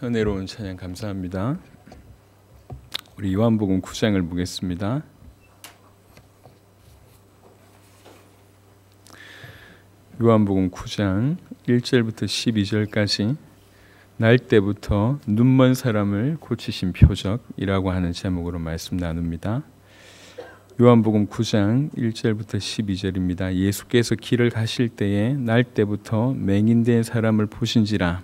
은혜로운 찬양 감사합니다. 우리 요한복음 9장을 보겠습니다. 요한복음 9장 1절부터 12절까지 날 때부터 눈먼 사람을 고치신 표적이라고 하는 제목으로 말씀 나눕니다. 요한복음 9장 1절부터 12절입니다. 예수께서 길을 가실 때에 날 때부터 맹인된 사람을 보신지라.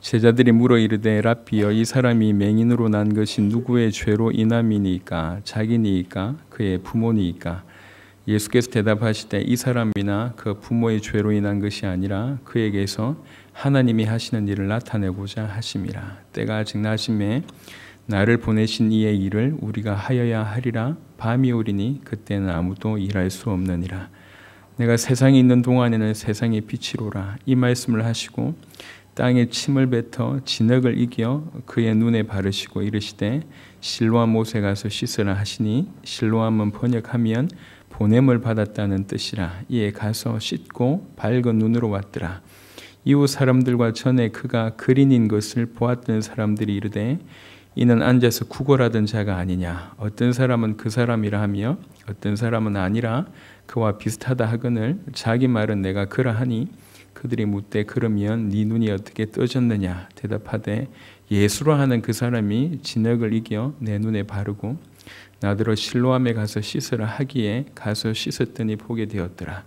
제자들이 물어 이르되 랍비여, 이 사람이 맹인으로 난 것이 누구의 죄로 인함이니까? 자기니까? 그의 부모니까? 예수께서 대답하시되 이 사람이나 그 부모의 죄로 인한 것이 아니라 그에게서 하나님이 하시는 일을 나타내고자 하심이라. 때가 아직 낮음에 나를 보내신 이의 일을 우리가 하여야 하리라. 밤이 오리니 그때는 아무도 일할 수 없느니라. 내가 세상에 있는 동안에는 세상의 빛이로라. 이 말씀을 하시고 땅에 침을 뱉어 진흙을 이겨 그의 눈에 바르시고 이르시되 실로암 못에 가서 씻으라 하시니, 실로암은 번역하면 보냄을 받았다는 뜻이라. 이에 가서 씻고 밝은 눈으로 왔더라. 이후 사람들과 전에 그가 그린인 것을 보았던 사람들이 이르되 이는 앉아서 구걸하던 자가 아니냐. 어떤 사람은 그 사람이라 하며 어떤 사람은 아니라 그와 비슷하다 하거늘 자기 말은 내가 그라 하니, 그들이 묻되 그러면 네 눈이 어떻게 떠졌느냐. 대답하되 예수로 하는 그 사람이 진흙을 이겨 내 눈에 바르고 나더러 실로암에 가서 씻으라 하기에 가서 씻었더니 보게 되었더라.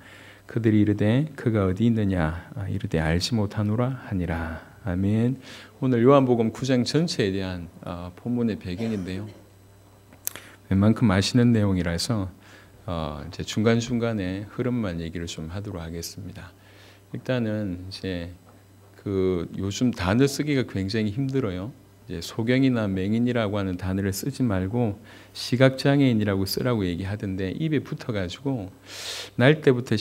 그들이 이르되 그가 어디 있느냐. 이르되 알지 못하노라 하니라. 아멘. 오늘 요한복음 9장 전체에 대한 본문의 배경인데요, 웬만큼 아시는 내용이라서 이제 중간중간에 흐름만 얘기를 좀 하도록 하겠습니다. 일단은 이제 요즘 단어 쓰기가 굉장히 힘들어요. 이제 소경이나 맹인이라고 하는 단어를 쓰지 말고 시각장애인이라고 쓰라고 얘기하던데 입에 붙어가지고 날 때부터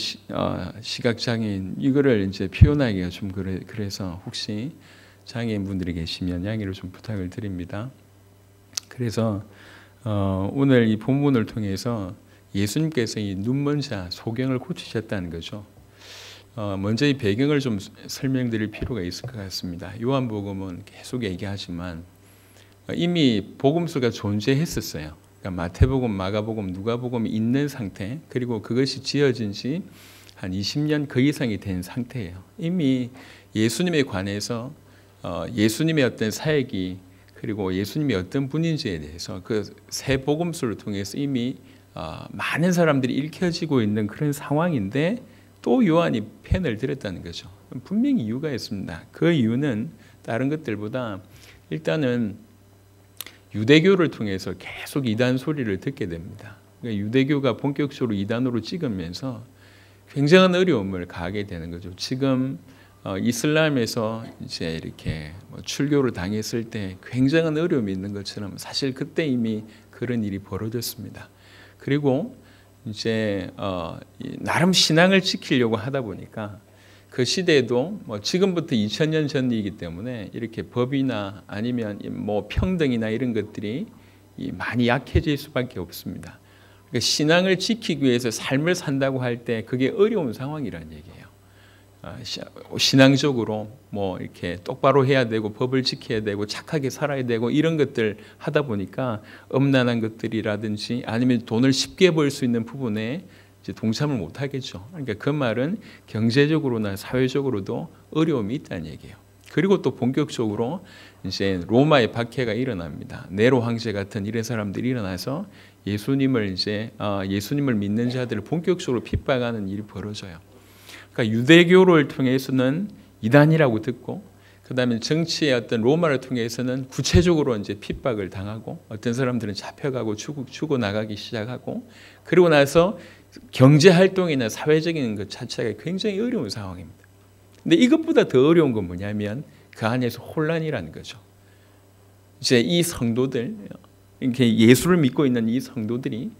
시각장애인 이거를 이제 표현하기가 좀 그래서 혹시 장애인분들이 계시면 양해를 좀 부탁을 드립니다. 그래서 오늘 이 본문을 통해서 예수님께서 이 눈먼 자 소경을 고치셨다는 거죠. 먼저 이 배경을 좀 설명드릴 필요가 있을 것 같습니다. 요한복음은 계속 얘기하지만 이미 복음서가 존재했었어요. 그러니까 마태복음, 마가복음, 누가복음이 있는 상태, 그리고 그것이 지어진 지 한 20년 그 이상이 된 상태예요. 이미 예수님에 관해서 예수님의 어떤 사역이, 그리고 예수님이 어떤 분인지에 대해서 그 새 복음서를 통해서 이미 많은 사람들이 읽혀지고 있는 그런 상황인데 또 요한이 펜을 들었다는 거죠. 분명히 이유가 있습니다. 그 이유는 다른 것들보다 일단은 유대교를 통해서 계속 이단 소리를 듣게 됩니다. 그러니까 유대교가 본격적으로 이단으로 찍으면서 굉장한 어려움을 가하게 되는 거죠. 지금 이슬람에서 이제 이렇게 출교를 당했을 때 굉장한 어려움이 있는 것처럼 사실 그때 이미 그런 일이 벌어졌습니다. 그리고 이제 나름 신앙을 지키려고 하다 보니까 그 시대에도 지금부터 2000년 전이기 때문에 이렇게 법이나 아니면 평등이나 이런 것들이 많이 약해질 수밖에 없습니다. 그러니까 신앙을 지키기 위해서 삶을 산다고 할 때 그게 어려운 상황이라는 얘기예요. 신앙적으로 이렇게 똑바로 해야 되고 법을 지켜야 되고 착하게 살아야 되고 이런 것들 하다 보니까 엄난한 것들이라든지 아니면 돈을 쉽게 벌 수 있는 부분에 이제 동참을 못 하겠죠. 그러니까 그 말은 경제적으로나 사회적으로도 어려움이 있다는 얘기예요. 그리고 또 본격적으로 이제 로마의 박해가 일어납니다. 네로 황제 같은 이런 사람들이 일어나서 예수님을 믿는 자들을 본격적으로 핍박하는 일이 벌어져요. 그러니까 유대교를 통해서는 이단이라고 듣고, 그 다음에 정치의 어떤 로마를 통해서는 구체적으로 이제 핍박을 당하고, 어떤 사람들은 잡혀가고 죽어 나가기 시작하고, 그리고 나서 경제 활동이나 사회적인 것 자체가 굉장히 어려운 상황입니다. 근데 이것보다 더 어려운 건 뭐냐면 그 안에서 혼란이라는 거죠. 이제 이 성도들, 이렇게 예수를 믿고 있는 이 성도들이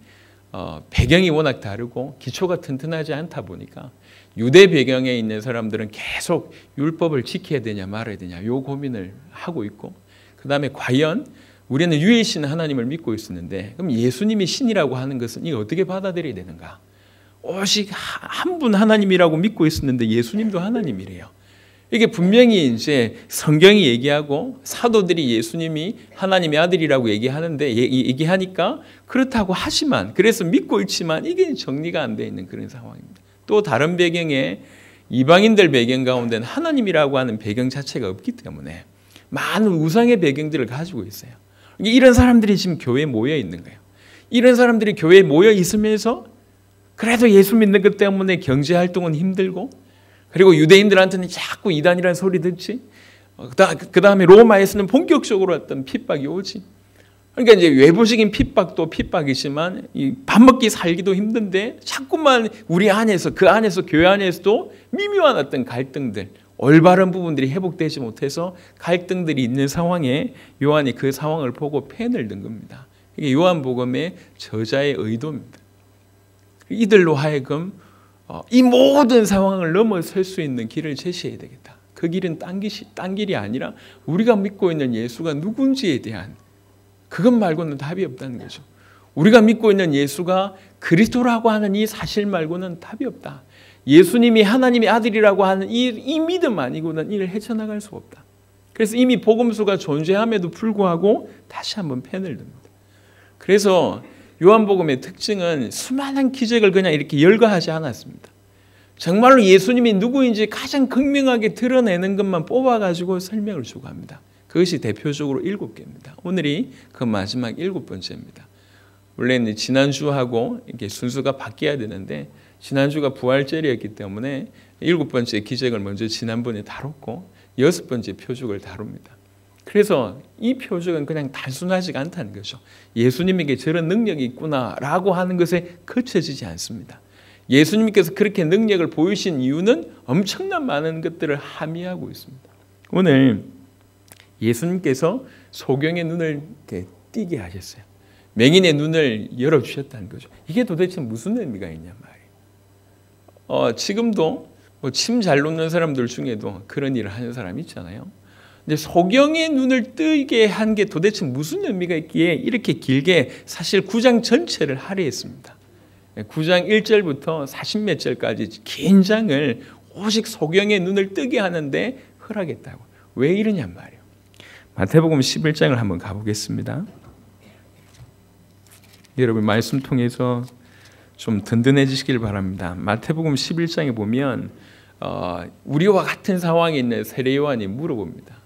배경이 워낙 다르고 기초가 튼튼하지 않다 보니까 유대 배경에 있는 사람들은 계속 율법을 지켜야 되냐 말아야 되냐 요 고민을 하고 있고, 그 다음에 과연 우리는 유일신 하나님을 믿고 있었는데 그럼 예수님이 신이라고 하는 것은 이거 어떻게 받아들여야 되는가? 오직 한 분 하나님이라고 믿고 있었는데 예수님도 하나님이래요. 이게 분명히 이제 성경이 얘기하고 사도들이 예수님이 하나님의 아들이라고 얘기하니까 그렇다고 하지만, 그래서 믿고 있지만 이게 정리가 안 돼 있는 그런 상황입니다. 또 다른 배경에 이방인들 배경 가운데는 하나님이라고 하는 배경 자체가 없기 때문에 많은 우상의 배경들을 가지고 있어요. 이런 사람들이 지금 교회에 모여 있는 거예요. 이런 사람들이 교회에 모여 있으면서 그래도 예수 믿는 것 때문에 경제 활동은 힘들고, 그리고 유대인들한테는 자꾸 이단이라는 소리 듣지. 그 다음에 로마에서는 본격적으로 어떤 핍박이 오지. 그러니까 이제 외부적인 핍박도 핍박이지만 이 밥 먹기 살기도 힘든데 자꾸만 우리 안에서, 그 안에서, 교회 안에서도 미묘한 어떤 갈등들, 올바른 부분들이 회복되지 못해서 갈등들이 있는 상황에 요한이 그 상황을 보고 펜을 든 겁니다. 이게 요한복음의 저자의 의도입니다. 이들로 하여금 이 모든 상황을 넘어설 수 있는 길을 제시해야 되겠다. 그 길은 딴 길이 아니라 우리가 믿고 있는 예수가 누군지에 대한 그것 말고는 답이 없다는 거죠. 우리가 믿고 있는 예수가 그리스도라고 하는 이 사실 말고는 답이 없다. 예수님이 하나님의 아들이라고 하는 이 믿음 아니고는 이를 헤쳐나갈 수 없다. 그래서 이미 복음서가 존재함에도 불구하고 다시 한번 펜을 듭니다. 그래서 요한복음의 특징은 수많은 기적을 그냥 이렇게 열거하지 않았습니다. 정말로 예수님이 누구인지 가장 극명하게 드러내는 것만 뽑아가지고 설명을 주고 합니다. 그것이 대표적으로 7개입니다. 오늘이 그 마지막 7번째입니다. 원래는 지난주하고 이렇게 순서가 바뀌어야 되는데 지난주가 부활절이었기 때문에 7번째 기적을 먼저 지난번에 다뤘고 6번째 표적을 다룹니다. 그래서 이 표적은 그냥 단순하지가 않다는 거죠. 예수님에게 저런 능력이 있구나라고 하는 것에 그쳐지지 않습니다. 예수님께서 그렇게 능력을 보이신 이유는 엄청난 많은 것들을 함의하고 있습니다. 오늘 예수님께서 소경의 눈을 띄게 하셨어요. 맹인의 눈을 열어주셨다는 거죠. 이게 도대체 무슨 의미가 있냐 말이에요. 지금도 침 잘 놓는 사람들 중에도 그런 일을 하는 사람이 있잖아요. 근데 소경의 눈을 뜨게 한 게 도대체 무슨 의미가 있기에 이렇게 길게 사실 9장 전체를 할애했습니다. 9장 1절부터 40몇 절까지 긴 장을 오직 소경의 눈을 뜨게 하는데 허락했다고. 왜 이러냔 말이에요. 마태복음 11장을 한번 가보겠습니다. 여러분 말씀 통해서 좀 든든해지시길 바랍니다. 마태복음 11장에 보면 우리와 같은 상황에 있는 세례 요한이 물어봅니다.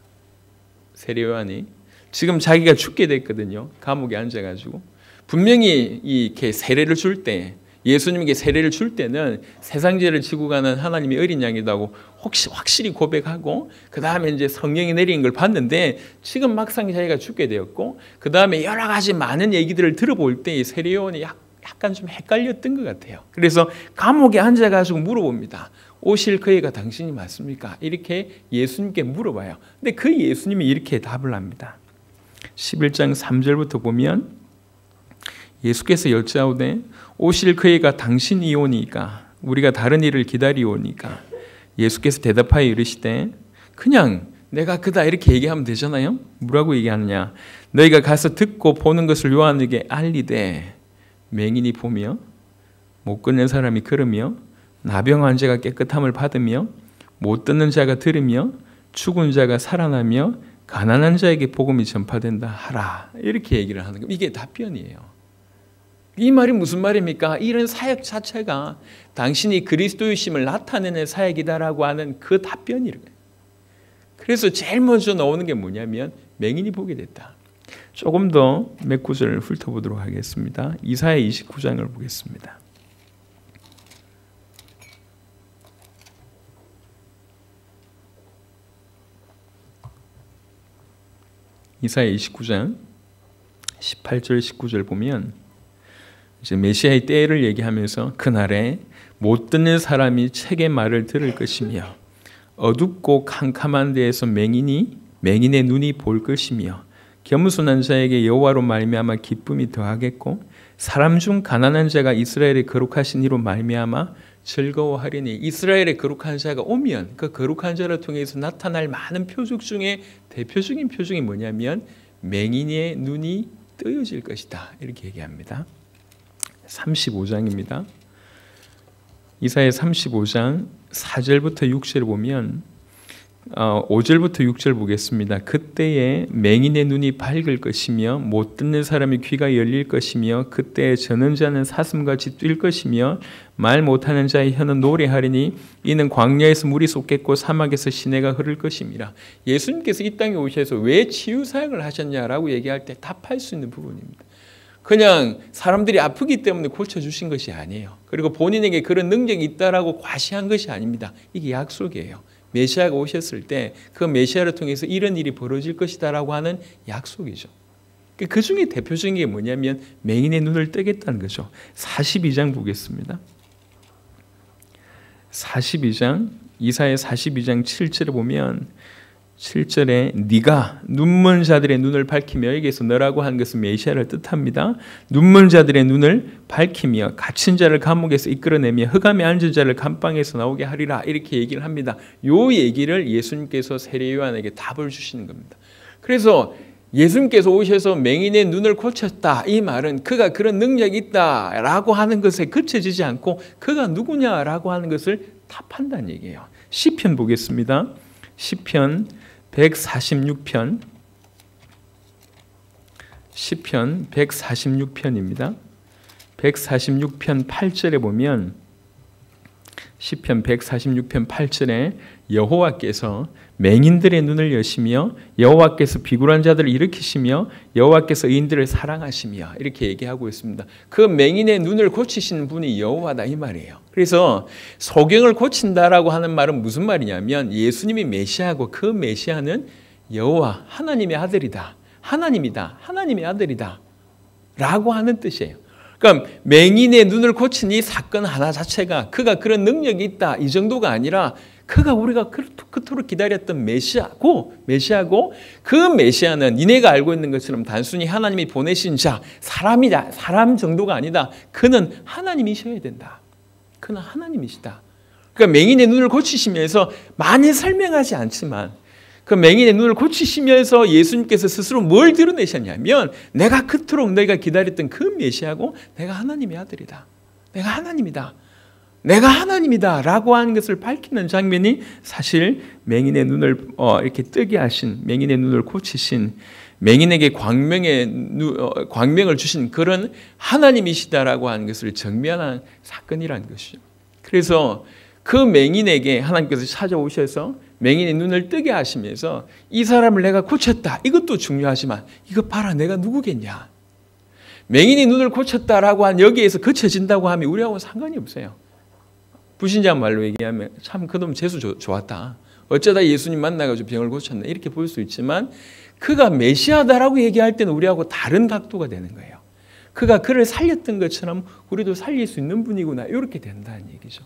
세례 요한이 지금 자기가 죽게 됐거든요. 감옥에 앉아가지고 분명히 이렇게 세례를 줄 때, 예수님에게 세례를 줄 때는 세상 죄를 지고 가는 하나님의 어린 양이라고 확실히 고백하고 그 다음에 이제 성령이 내리는 걸 봤는데 지금 막상 자기가 죽게 되었고 그 다음에 여러 가지 많은 얘기들을 들어볼 때 이 세례 요한이 약간 좀 헷갈렸던 것 같아요. 그래서 감옥에 앉아가지고 물어봅니다. 오실 그 해가 당신이 맞습니까? 이렇게 예수님께 물어봐요. 근데 그 예수님이 이렇게 답을 합니다. 11장 3절부터 보면 예수께서 여짜오되 오실 그 해가 당신이 오니까 우리가 다른 일을 기다리오니까 예수께서 대답하여 이르시되 그냥 내가 그다 이렇게 얘기하면 되잖아요. 뭐라고 얘기하느냐? 너희가 가서 듣고 보는 것을 요한에게 알리되 맹인이 보며 못 걷는 사람이 걸으며 나병 환자가 깨끗함을 받으며 못 듣는 자가 들으며 죽은 자가 살아나며 가난한 자에게 복음이 전파된다 하라. 이렇게 얘기를 하는 겁니다. 이게 답변이에요. 이 말이 무슨 말입니까? 이런 사역 자체가 당신이 그리스도이심을 나타내는 사역이다라고 하는 그 답변이에요. 그래서 제일 먼저 나오는 게 뭐냐면 맹인이 보게 됐다. 조금 더 몇 구절을 훑어보도록 하겠습니다. 이사야 29장을 보겠습니다. 이사야 29장 18절 19절 보면 이제 메시아의 때를 얘기하면서 그날에 못 듣는 사람이 책의 말을 들을 것이며 어둡고 캄캄한 데에서 맹인의 눈이 볼 것이며 겸손한 자에게 여호와로 말미암아 기쁨이 더하겠고 사람 중 가난한 자가 이스라엘의 거룩하신 이로 말미암아 즐거워하리니. 이스라엘의 거룩한 자가 오면 그 거룩한 자를 통해서 나타날 많은 표적 중에 대표적인 표적이 뭐냐면 맹인의 눈이 뜨여질 것이다. 이렇게 얘기합니다. 35장입니다. 이사야 35장 4절부터 6절을 보면 5절부터 6절 보겠습니다. 그때에 맹인의 눈이 밝을 것이며 못 듣는 사람의 귀가 열릴 것이며 그때에 저는 자는 사슴같이 뛸 것이며 말 못하는 자의 혀는 노래하리니 이는 광야에서 물이 쏟겠고 사막에서 시내가 흐를 것임이라. 예수님께서 이 땅에 오셔서 왜 치유 사역을 하셨냐라고 얘기할 때 답할 수 있는 부분입니다. 그냥 사람들이 아프기 때문에 고쳐주신 것이 아니에요. 그리고 본인에게 그런 능력이 있다라고 과시한 것이 아닙니다. 이게 약속이에요. 메시아가 오셨을 때 그 메시아를 통해서 이런 일이 벌어질 것이다라고 하는 약속이죠. 그 중에 대표적인 게 뭐냐면 맹인의 눈을 뜨겠다는 거죠. 42장 보겠습니다. 42장 이사야 42장 7절에 보면 7절에 네가 눈먼 자들의 눈을 밝히며 여기에서 너라고 한 것은 메시아를 뜻합니다. 눈먼 자들의 눈을 밝히며 갇힌 자를 감옥에서 이끌어내며 흑암에 앉은 자를 감방에서 나오게 하리라 이렇게 얘기를 합니다. 요 얘기를 예수님께서 세례 요한에게 답을 주시는 겁니다. 그래서 예수님께서 오셔서 맹인의 눈을 고쳤다 이 말은 그가 그런 능력이 있다라고 하는 것에 그쳐지지 않고 그가 누구냐라고 하는 것을 답한다는 얘기예요. 시편 보겠습니다. 시편 146편 시편 146편입니다. 146편 8절에 보면 시편 146편 8절에 여호와께서 맹인들의 눈을 여시며 여호와께서 비굴한 자들을 일으키시며 여호와께서 의인들을 사랑하시며 이렇게 얘기하고 있습니다. 그 맹인의 눈을 고치시는 분이 여호와다 이 말이에요. 그래서 소경을 고친다라고 하는 말은 무슨 말이냐면 예수님이 메시아고 그 메시아는 여호와 하나님의 아들이다. 하나님이다. 하나님의 아들이다. 라고 하는 뜻이에요. 그러니까 맹인의 눈을 고친 이 사건 하나 자체가 그가 그런 능력이 있다 이 정도가 아니라 그가 우리가 그토록 기다렸던 메시아고 그 메시아는 니네가 알고 있는 것처럼 단순히 하나님이 보내신 자 사람이다 사람 정도가 아니다. 그는 하나님이셔야 된다. 그는 하나님이시다. 그러니까 맹인의 눈을 고치시면서 많이 설명하지 않지만 그 맹인의 눈을 고치시면서 예수님께서 스스로 뭘 드러내셨냐면 내가 그토록 너희가 기다렸던 그 메시아고 내가 하나님의 아들이다. 내가 하나님이다. 내가 하나님이다 라고 하는 것을 밝히는 장면이 사실 맹인의 눈을 이렇게 뜨게 하신 맹인의 눈을 고치신 맹인에게 광명을 주신 그런 하나님이시다라고 하는 것을 정면한 사건이라는 것이죠. 그래서 그 맹인에게 하나님께서 찾아오셔서 맹인의 눈을 뜨게 하시면서 이 사람을 내가 고쳤다. 이것도 중요하지만 이거 봐라 내가 누구겠냐. 맹인의 눈을 고쳤다라고 한 여기에서 그쳐진다고 하면 우리하고는 상관이 없어요. 불신자 말로 얘기하면 참 그놈 재수 좋았다. 어쩌다 예수님 만나가지고 병을 고쳤나 이렇게 볼 수 있지만 그가 메시아다라고 얘기할 때는 우리하고 다른 각도가 되는 거예요. 그가 그를 살렸던 것처럼 우리도 살릴 수 있는 분이구나 이렇게 된다는 얘기죠.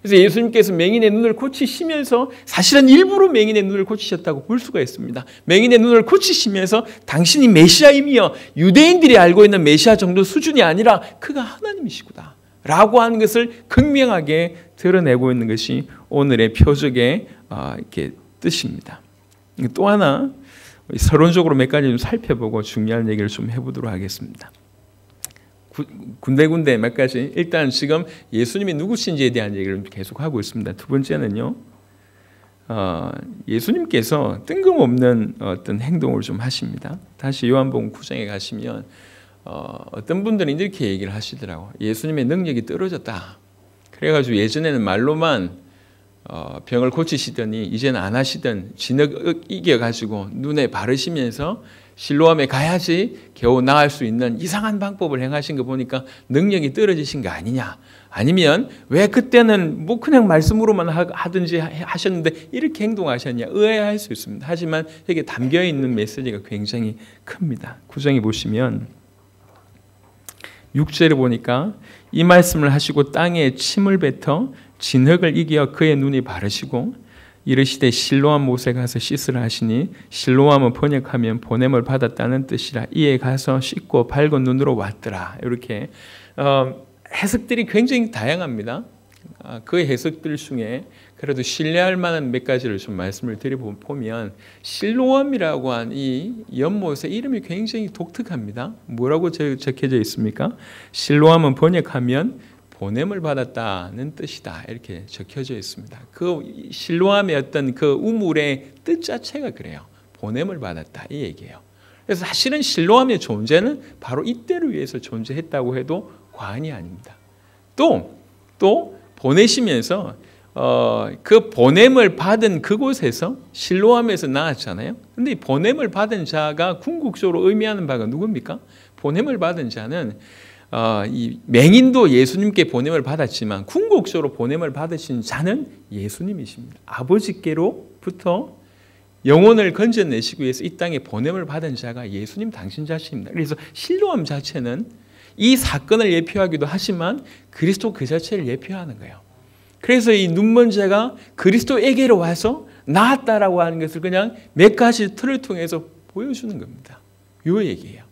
그래서 예수님께서 맹인의 눈을 고치시면서 사실은 일부러 맹인의 눈을 고치셨다고 볼 수가 있습니다. 맹인의 눈을 고치시면서 당신이 메시아이며 유대인들이 알고 있는 메시아 정도 수준이 아니라 그가 하나님이시구나 라고 하는 것을 극명하게 드러내고 있는 것이 오늘의 표적의 이렇게 뜻입니다. 또 하나 서론적으로 몇 가지 좀 살펴보고 중요한 얘기를 좀 해보도록 하겠습니다. 군데군데 몇 가지 일단 지금 예수님이 누구신지에 대한 얘기를 계속 하고 있습니다. 두 번째는요, 예수님께서 뜬금없는 어떤 행동을 좀 하십니다. 다시 요한복음 9장에 가시면 어떤 분들은 이렇게 얘기를 하시더라고요. 예수님의 능력이 떨어졌다. 그래가지고 예전에는 말로만 병을 고치시더니 이제는 안 하시던 진흙 이겨가지고 눈에 바르시면서 실로암에 가야지 겨우 나을 수 있는 이상한 방법을 행하신 거 보니까 능력이 떨어지신 거 아니냐. 아니면 왜 그때는 뭐 그냥 말씀으로만 하든지 하셨는데 이렇게 행동하셨냐 의아해할 수 있습니다. 하지만 여기에 담겨있는 메시지가 굉장히 큽니다. 9장에 보시면 6절에 보니까 이 말씀을 하시고 땅에 침을 뱉어 진흙을 이겨 그의 눈이 바르시고 이르시되 실로암 못에 가서 씻으라 하시니 실로암은 번역하면 보냄을 받았다는 뜻이라. 이에 가서 씻고 밝은 눈으로 왔더라. 이렇게 해석들이 굉장히 다양합니다. 그 해석들 중에 그래도 신뢰할 만한 몇 가지를 좀 말씀을 드려보면 실로암이라고 한 이 연못의 이름이 굉장히 독특합니다. 뭐라고 적혀져 있습니까? 실로암은 번역하면 보냄을 받았다는 뜻이다. 이렇게 적혀져 있습니다. 그 실로암의 어떤 그 우물의 뜻 자체가 그래요. 보냄을 받았다 이 얘기예요. 그래서 사실은 실로암의 존재는 바로 이때를 위해서 존재했다고 해도 과언이 아닙니다. 또 보내시면서 그 보냄을 받은 그곳에서 실로암에서 나왔잖아요. 근데 이 보냄을 받은 자가 궁극적으로 의미하는 바가 누굽니까? 보냄을 받은 자는 이 맹인도 예수님께 보냄을 받았지만 궁극적으로 보냄을 받으신 자는 예수님이십니다. 아버지께로부터 영혼을 건져내시기 위해서 이 땅에 보냄을 받은 자가 예수님 당신 자신입니다. 그래서 실로암 자체는 이 사건을 예표하기도 하지만 그리스도 그 자체를 예표하는 거예요. 그래서 이 눈먼 자가 그리스도에게로 와서 나았다라고 하는 것을 그냥 몇 가지 틀을 통해서 보여주는 겁니다. 이 얘기예요.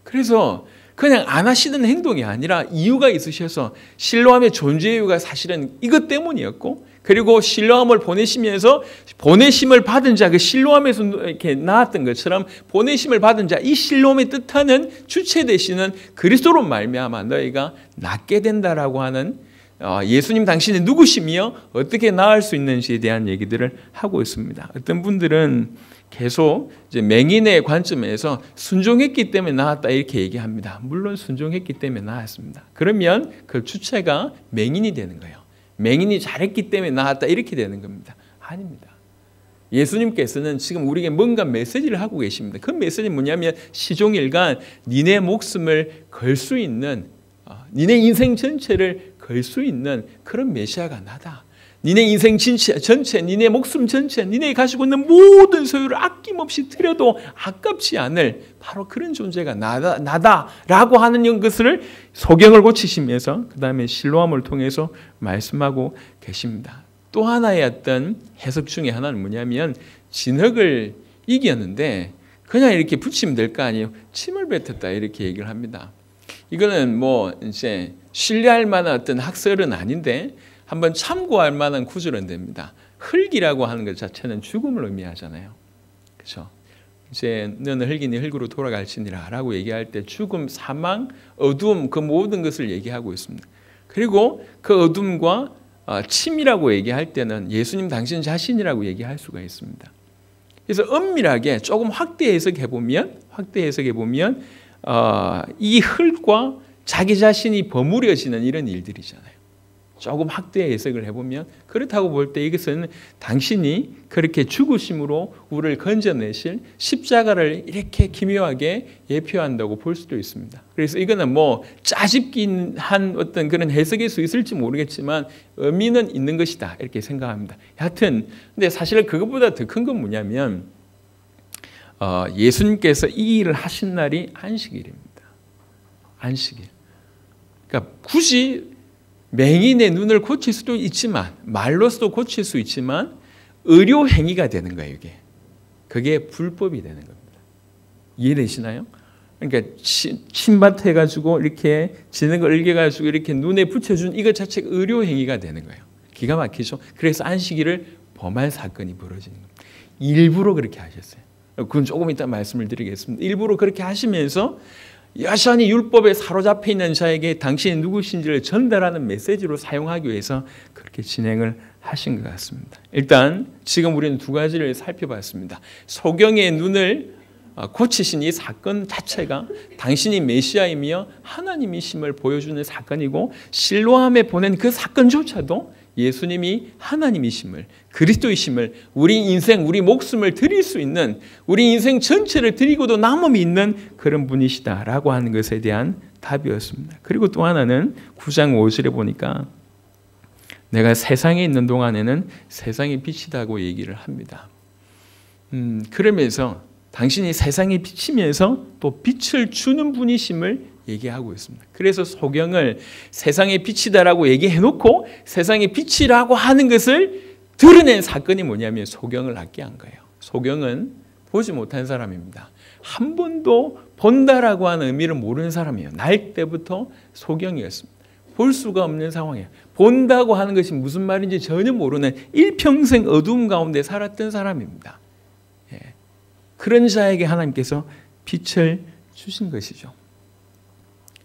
그래서 그냥 안 하시는 행동이 아니라 이유가 있으셔서 실로암의 존재 이유가 사실은 이것 때문이었고, 그리고 실로암을 보내시면서 보내심을 받은 자, 그 실로암에서 이렇게 나왔던 것처럼 보내심을 받은 자, 이 실로암의 뜻하는 주체 되시는 그리스도로 말미암아 너희가 낫게 된다라고 하는 예수님 당신이 누구시며 어떻게 나을 수 있는지에 대한 얘기들을 하고 있습니다. 어떤 분들은 계속 이제 맹인의 관점에서 순종했기 때문에 나았다 이렇게 얘기합니다. 물론 순종했기 때문에 나았습니다. 그러면 그 주체가 맹인이 되는 거예요. 맹인이 잘했기 때문에 나았다 이렇게 되는 겁니다. 아닙니다. 예수님께서는 지금 우리에게 뭔가 메시지를 하고 계십니다. 그 메시지는 뭐냐면 시종일관 니네 목숨을 걸 수 있는, 니네 인생 전체를 걸 수 있는 그런 메시아가 나다. 니네 인생 전체, 니네 목숨 전체, 니네 가지고 있는 모든 소유를 아낌없이 드려도 아깝지 않을 바로 그런 존재가 나다라고 하는 것을 소경을 고치시면서 그 다음에 실로암을 통해서 말씀하고 계십니다. 또 하나의 어떤 해석 중에 하나는 뭐냐면 진흙을 이겼는데 그냥 이렇게 붙이면 될 거 아니에요. 침을 뱉었다 이렇게 얘기를 합니다. 이거는 뭐 이제 신뢰할 만한 어떤 학설은 아닌데 한번 참고할 만한 구절은 됩니다. 흙이라고 하는 것 자체는 죽음을 의미하잖아요. 그렇죠? 이제 너는 흙이니 흙으로 돌아갈지니라 라고 얘기할 때 죽음, 사망, 어두움 그 모든 것을 얘기하고 있습니다. 그리고 그 어둠과 침이라고 얘기할 때는 예수님 당신 자신이라고 얘기할 수가 있습니다. 그래서 엄밀하게 조금 확대 해석해 보면 이 흙과 자기 자신이 버무려지는 이런 일들이잖아요. 조금 확대 해석을 해보면 그렇다고 볼 때 이것은 당신이 그렇게 죽으심으로 우리를 건져내실 십자가를 이렇게 기묘하게 예표한다고 볼 수도 있습니다. 그래서 이거는 뭐 짜집긴 한 어떤 그런 해석일 수 있을지 모르겠지만 의미는 있는 것이다 이렇게 생각합니다. 하여튼 근데 사실 그것보다 더 큰 건 뭐냐면 예수님께서 이 일을 하신 날이 안식일입니다. 안식일. 그러니까 굳이 맹인의 눈을 고칠 수도 있지만 말로서도 고칠 수 있지만 의료 행위가 되는 거예요. 이게 그게 불법이 되는 겁니다. 이해되시나요? 그러니까 침밭 해가지고 이렇게 진흙을 일겨가지고 이렇게 눈에 붙여준 이것 자체가 의료 행위가 되는 거예요. 기가 막히죠. 그래서 안식일을 범할 사건이 벌어지는 겁니다. 일부러 그렇게 하셨어요. 그건 조금 이따 말씀을 드리겠습니다. 일부러 그렇게 하시면서 여전히 율법에 사로잡혀 있는 자에게 당신이 누구신지를 전달하는 메시지로 사용하기 위해서 그렇게 진행을 하신 것 같습니다. 일단 지금 우리는 두 가지를 살펴봤습니다. 소경의 눈을 고치신 이 사건 자체가 당신이 메시아이며 하나님이심을 보여주는 사건이고 실로암에 보낸 그 사건조차도 예수님이 하나님이심을, 그리스도이심을, 우리 인생, 우리 목숨을 드릴 수 있는, 우리 인생 전체를 드리고도 남음이 있는 그런 분이시다라고 하는 것에 대한 답이었습니다. 그리고 또 하나는 9장 5절에 보니까 내가 세상에 있는 동안에는 세상의 빛이다고 얘기를 합니다. 그러면서 당신이 세상에 비치면서 또 빛을 주는 분이심을 얘기하고 있습니다. 그래서 소경을 세상의 빛이다라고 얘기해놓고 세상의 빛이라고 하는 것을 드러낸 사건이 뭐냐면 소경을 낫게 한 거예요. 소경은 보지 못한 사람입니다. 한 번도 본다라고 하는 의미를 모르는 사람이에요. 날 때부터 소경이었습니다. 볼 수가 없는 상황이에요. 본다고 하는 것이 무슨 말인지 전혀 모르는 일평생 어두움 가운데 살았던 사람입니다. 그런 자에게 하나님께서 빛을 주신 것이죠.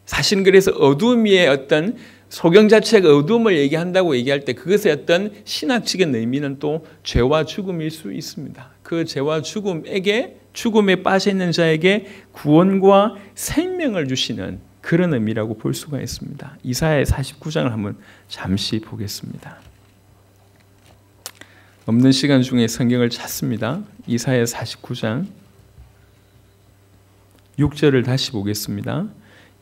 사실은 그래서 어둠 위에 어떤 소경 자체가 어둠을 얘기한다고 얘기할 때 그것의 어떤 신학적인 의미는 또 죄와 죽음일 수 있습니다. 그 죄와 죽음에 빠져 있는 자에게 구원과 생명을 주시는 그런 의미라고 볼 수가 있습니다. 이사야 49장을 한번 잠시 보겠습니다. 없는 시간 중에 성경을 찾습니다. 이사야 49장 6절을 다시 보겠습니다.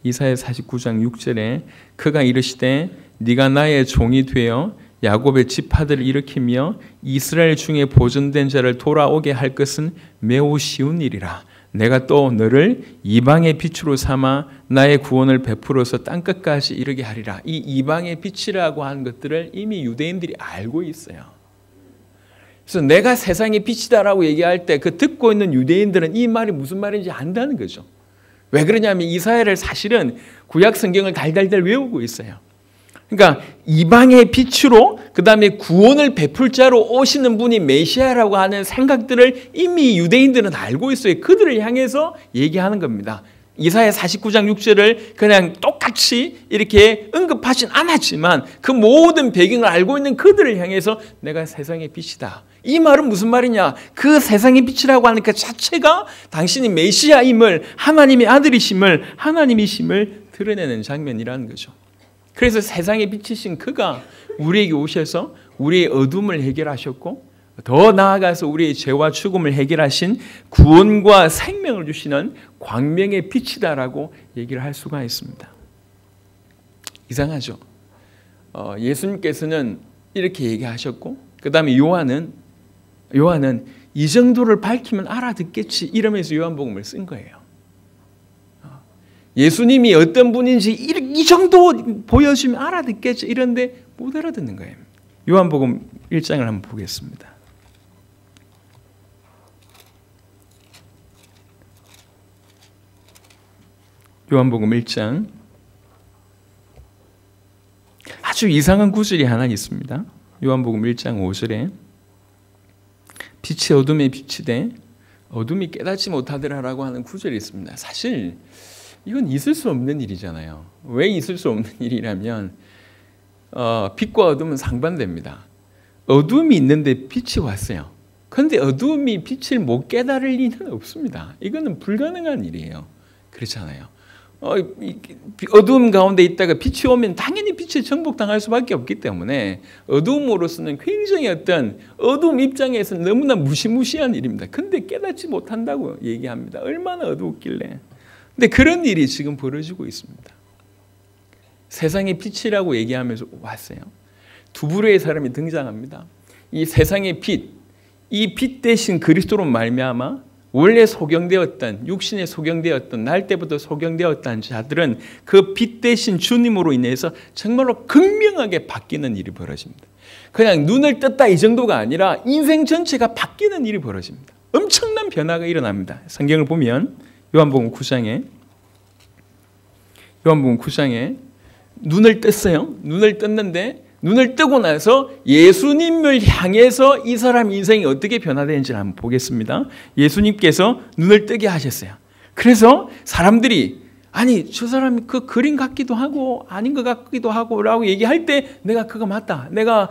이사야 49장 6절에 그가 이르시되 네가 나의 종이 되어 야곱의 지파들을 일으키며 이스라엘 중에 보존된 자를 돌아오게 할 것은 매우 쉬운 일이라. 내가 또 너를 이방의 빛으로 삼아 나의 구원을 베풀어서 땅끝까지 이르게 하리라. 이 이방의 빛이라고 하는 것들을 이미 유대인들이 알고 있어요. 그래서 내가 세상의 빛이다라고 얘기할 때 그 듣고 있는 유대인들은 이 말이 무슨 말인지 안다는 거죠. 왜 그러냐면 이사야를 사실은 구약 성경을 달달달 외우고 있어요. 그러니까 이방의 빛으로 그 다음에 구원을 베풀 자로 오시는 분이 메시아라고 하는 생각들을 이미 유대인들은 알고 있어요. 그들을 향해서 얘기하는 겁니다. 이사야 49장 6절을 그냥 똑같이 이렇게 언급하진 않았지만 그 모든 배경을 알고 있는 그들을 향해서 내가 세상의 빛이다. 이 말은 무슨 말이냐? 그 세상의 빛이라고 하는 그 자체가 당신이 메시아임을, 하나님의 아들이심을, 하나님이심을 드러내는 장면이라는 거죠. 그래서 세상의 빛이신 그가 우리에게 오셔서 우리의 어둠을 해결하셨고 더 나아가서 우리의 죄와 죽음을 해결하신 구원과 생명을 주시는 광명의 빛이다라고 얘기를 할 수가 있습니다. 이상하죠? 예수님께서는 이렇게 얘기하셨고 그 다음에 요한은 이 정도를 밝히면 알아듣겠지 이러면서 요한복음을 쓴 거예요. 예수님이 어떤 분인지 이 정도 보여주면 알아듣겠지 이런데 못 알아듣는 거예요. 요한복음 1장을 한번 보겠습니다. 요한복음 1장 아주 이상한 구절이 하나 있습니다. 요한복음 1장 5절에 빛이 어둠에 비치되 어둠이 깨닫지 못하더라라고 하는 구절이 있습니다. 사실 이건 있을 수 없는 일이잖아요. 왜 있을 수 없는 일이라면 빛과 어둠은 상반됩니다. 어둠이 있는데 빛이 왔어요. 그런데 어둠이 빛을 못 깨달을 리는 없습니다. 이거는 불가능한 일이에요. 그렇잖아요. 어두움 가운데 있다가 빛이 오면 당연히 빛에 정복당할 수밖에 없기 때문에 어두움으로서는 굉장히 어떤 어두움 입장에서 너무나 무시무시한 일입니다. 근데 깨닫지 못한다고 얘기합니다. 얼마나 어두웠길래. 근데 그런 일이 지금 벌어지고 있습니다. 세상의 빛이라고 얘기하면서 왔어요. 두 부류의 사람이 등장합니다. 이 세상의 빛, 이 빛 대신 그리스도로 말미암아 원래 소경되었던 육신에 소경되었던 날 때부터 소경되었던 자들은 그 빛 대신 주님으로 인해서 정말로 극명하게 바뀌는 일이 벌어집니다. 그냥 눈을 떴다 이 정도가 아니라 인생 전체가 바뀌는 일이 벌어집니다. 엄청난 변화가 일어납니다. 성경을 보면 요한복음 9장에 눈을 떴어요. 눈을 떴는데 눈을 뜨고 나서 예수님을 향해서 이 사람 인생이 어떻게 변화되는지를 한번 보겠습니다. 예수님께서 눈을 뜨게 하셨어요. 그래서 사람들이 아니 저 사람이 그 그림 같기도 하고 아닌 것 같기도 하고 라고 얘기할 때 내가 그거 맞다. 내가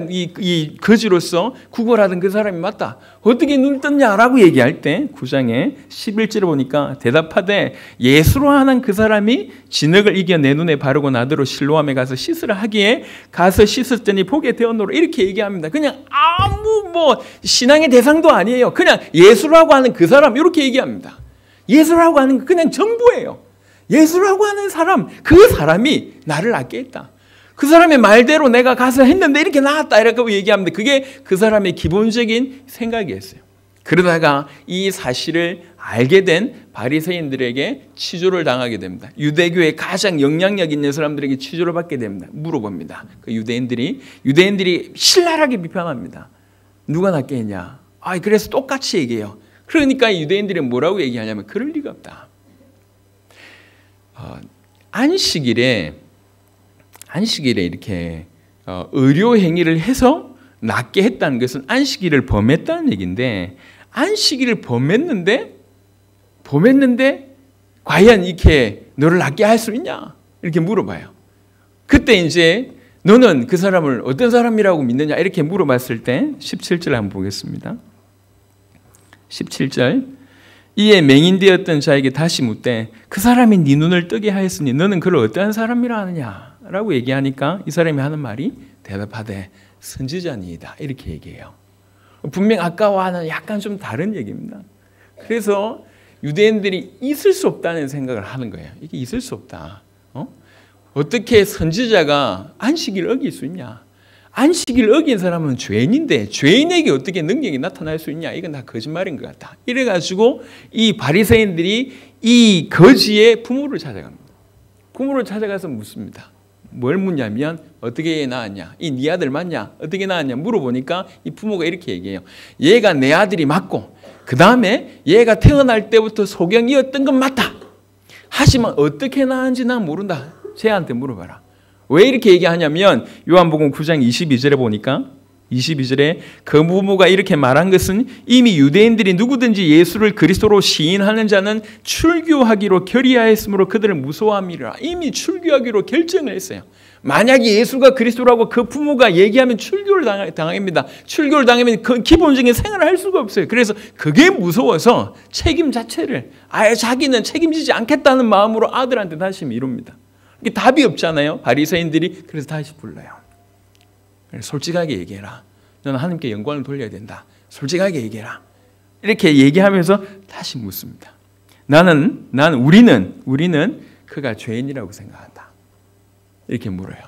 이 거지로서 구걸하던 그 사람이 맞다. 어떻게 눈을 떴냐라고 얘기할 때 9장에 11절을 보니까 대답하되 예수로 하는 그 사람이 진흙을 이겨 내 눈에 바르고 나더러 실로암에 가서 씻으라 하기에 가서 씻었더니 보게 되었노라 이렇게 얘기합니다. 그냥 아무 신앙의 대상도 아니에요. 그냥 예수라고 하는 그 사람 이렇게 얘기합니다. 예수라고 하는 그냥 전부예요. 예수라고 하는 사람, 그 사람이 나를 낫게 했다. 그 사람의 말대로 내가 가서 했는데 이렇게 나았다 이렇게 얘기하는데 그게 그 사람의 기본적인 생각이었어요. 그러다가 이 사실을 알게 된 바리새인들에게 치조를 당하게 됩니다. 유대교의 가장 영향력 있는 사람들에게 치조를 받게 됩니다. 물어봅니다. 그 유대인들이 신랄하게 비판합니다. 누가 낫게 했냐? 그래서 똑같이 얘기해요. 그러니까 유대인들이 뭐라고 얘기하냐면 그럴 리가 없다. 안식일에 이렇게 의료 행위를 해서 낫게 했다는 것은 안식일을 범했다는 얘기인데 안식일을 범했는데 과연 이렇게 너를 낫게 할 수 있냐? 이렇게 물어봐요. 그때 이제 너는 그 사람을 어떤 사람이라고 믿느냐 이렇게 물어봤을 때 17절 한번 보겠습니다. 17절 이에 맹인되었던 자에게 다시 묻되 그 사람이 네 눈을 뜨게 하였으니 너는 그를 어떠한 사람이라 하느냐 라고 얘기하니까 이 사람이 하는 말이 대답하되 선지자니이다 이렇게 얘기해요. 분명 아까와는 약간 좀 다른 얘기입니다. 그래서 유대인들이 있을 수 없다는 생각을 하는 거예요. 이게 있을 수 없다. 어떻게 선지자가 안식일을 어길 수 있냐? 안식일을 어긴 사람은 죄인인데 죄인에게 어떻게 능력이 나타날 수 있냐? 이건 다 거짓말인 것 같다. 이래가지고 이 바리새인들이 이 거지의 부모를 찾아갑니다. 부모를 찾아가서 묻습니다. 뭘 묻냐면 어떻게 낳았냐? 이 네 아들 맞냐? 어떻게 낳았냐? 물어보니까 이 부모가 이렇게 얘기해요. 얘가 내 아들이 맞고 그 다음에 얘가 태어날 때부터 소경이었던 건 맞다. 하지만 어떻게 낳았는지 난 모른다. 쟤한테 물어봐라. 왜 이렇게 얘기하냐면 요한복음 9장 22절에 보니까 22절에 그 부모가 이렇게 말한 것은 이미 유대인들이 누구든지 예수를 그리스도로 시인하는 자는 출교하기로 결의하였으므로 그들을 무서워함이라. 이미 출교하기로 결정을 했어요. 만약에 예수가 그리스도라고 그 부모가 얘기하면 출교를 당합니다. 출교를 당하면 그 기본적인 생활을 할 수가 없어요. 그래서 그게 무서워서 책임 자체를 아예 자기는 책임지지 않겠다는 마음으로 아들한테 다시 미룹니다. 이게 답이 없잖아요. 바리새인들이. 그래서 다시 불러요. 솔직하게 얘기해라. 너는 하나님께 영광을 돌려야 된다. 솔직하게 얘기해라. 이렇게 얘기하면서 다시 묻습니다. 우리는 그가 죄인이라고 생각한다. 이렇게 물어요.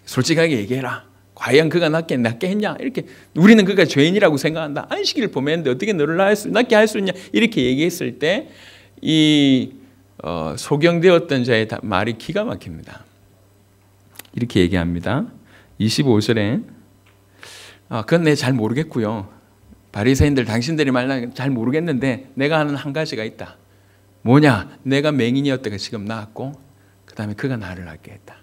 솔직하게 얘기해라. 과연 그가 낫게 했냐? 이렇게 우리는 그가 죄인이라고 생각한다. 안식일을 범했는데 어떻게 너를 낫게 할 수 있냐? 이렇게 얘기했을 때 이 소경되었던 자의 말이 기가 막힙니다. 이렇게 얘기합니다. 25절에 그건 내가 잘 모르겠고요. 바리새인들 당신들이 말하는 잘 모르겠는데 내가 아는 한 가지가 있다. 뭐냐? 내가 맹인이었다가 지금 나았고 그 다음에 그가 나를 낫게 했다.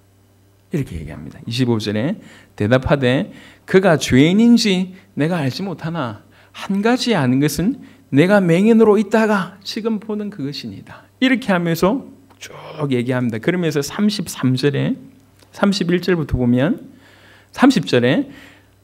이렇게 얘기합니다. 25절에 대답하되 그가 죄인인지 내가 알지 못하나 한 가지 아는 것은 내가 맹인으로 있다가 지금 보는 그것이니다. 이렇게 하면서 쭉 얘기합니다. 그러면서 33절에 31절부터 보면 30절에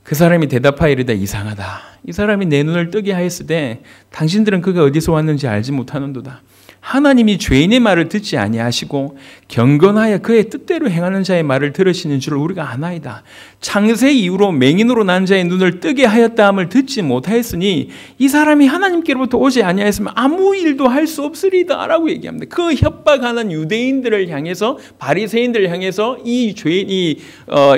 그 사람이 대답하여 이르되 이상하다. 이 사람이 내 눈을 뜨게 하였으되 당신들은 그가 어디서 왔는지 알지 못하는도다. 하나님이 죄인의 말을 듣지 아니하시고 경건하여 그의 뜻대로 행하는 자의 말을 들으시는 줄 우리가 아나이다. 창세 이후로 맹인으로 난 자의 눈을 뜨게 하였다함을 듣지 못하였으니 이 사람이 하나님께로부터 오지 아니하였으면 아무 일도 할 수 없으리다 라고 얘기합니다. 그 협박하는 유대인들을 향해서 바리새인들을 향해서 이 죄인이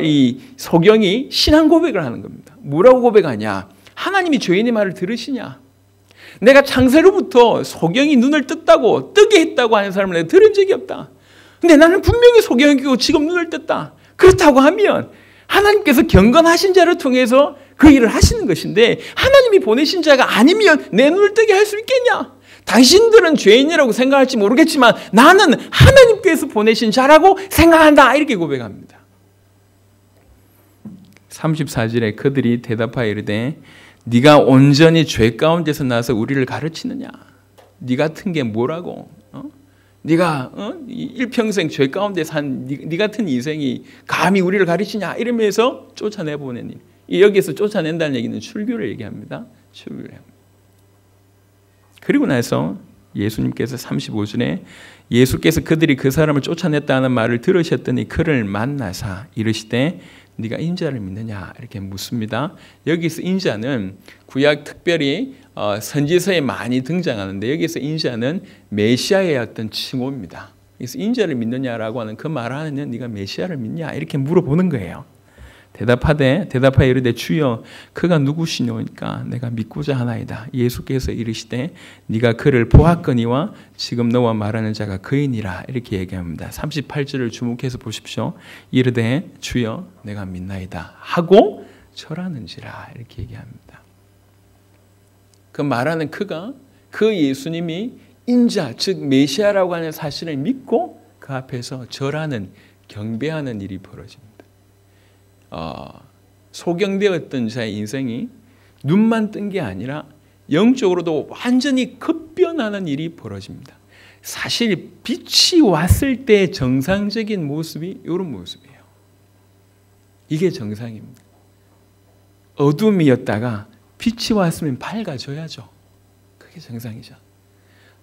이 소경이 신앙 고백을 하는 겁니다. 뭐라고 고백하냐? 하나님이 죄인의 말을 들으시냐? 내가 창세로부터 소경이 눈을 뜨게 했다고 하는 사람을 내가 들은 적이 없다. 근데 나는 분명히 소경이고 지금 눈을 떴다. 그렇다고 하면 하나님께서 경건하신 자를 통해서 그 일을 하시는 것인데 하나님이 보내신 자가 아니면 내 눈을 뜨게 할 수 있겠냐? 당신들은 죄인이라고 생각할지 모르겠지만 나는 하나님께서 보내신 자라고 생각한다. 이렇게 고백합니다. 34절에 그들이 대답하여 이르되 네가 온전히 죄 가운데서 나서 우리를 가르치느냐? 네 같은 게 뭐라고? 네가 일평생 죄 가운데 산 네 같은 인생이 감히 우리를 가르치냐? 이러면서 쫓아내보내니 여기에서 쫓아낸다는 얘기는 출교를 얘기합니다. 출교를 합니다. 그리고 나서 예수님께서 35절에 예수께서 그들이 그 사람을 쫓아냈다는 말을 들으셨더니 그를 만나사 이르시되 네가 인자를 믿느냐 이렇게 묻습니다. 여기서 인자는 구약 특별히 선지서에 많이 등장하는데 여기서 인자는 메시아의 어떤 칭호입니다. 그래서 인자를 믿느냐라고 하는 그 말 안에는 네가 메시아를 믿냐 이렇게 물어보는 거예요. 대답하여 이르되 주여 그가 누구시뇨니까 내가 믿고자 하나이다. 예수께서 이르시되 네가 그를 보았거니와 지금 너와 말하는 자가 그이니라 이렇게 얘기합니다. 38절을 주목해서 보십시오. 이르되 주여 내가 믿나이다 하고 절하는지라 이렇게 얘기합니다. 그 말하는 그 예수님이 인자 즉 메시아라고 하는 사실을 믿고 그 앞에서 절하는 경배하는 일이 벌어집니다. 소경되었던 자의 인생이 눈만 뜬 게 아니라 영적으로도 완전히 급변하는 일이 벌어집니다. 사실 빛이 왔을 때 정상적인 모습이 이런 모습이에요. 이게 정상입니다. 어둠이었다가 빛이 왔으면 밝아져야죠. 그게 정상이죠.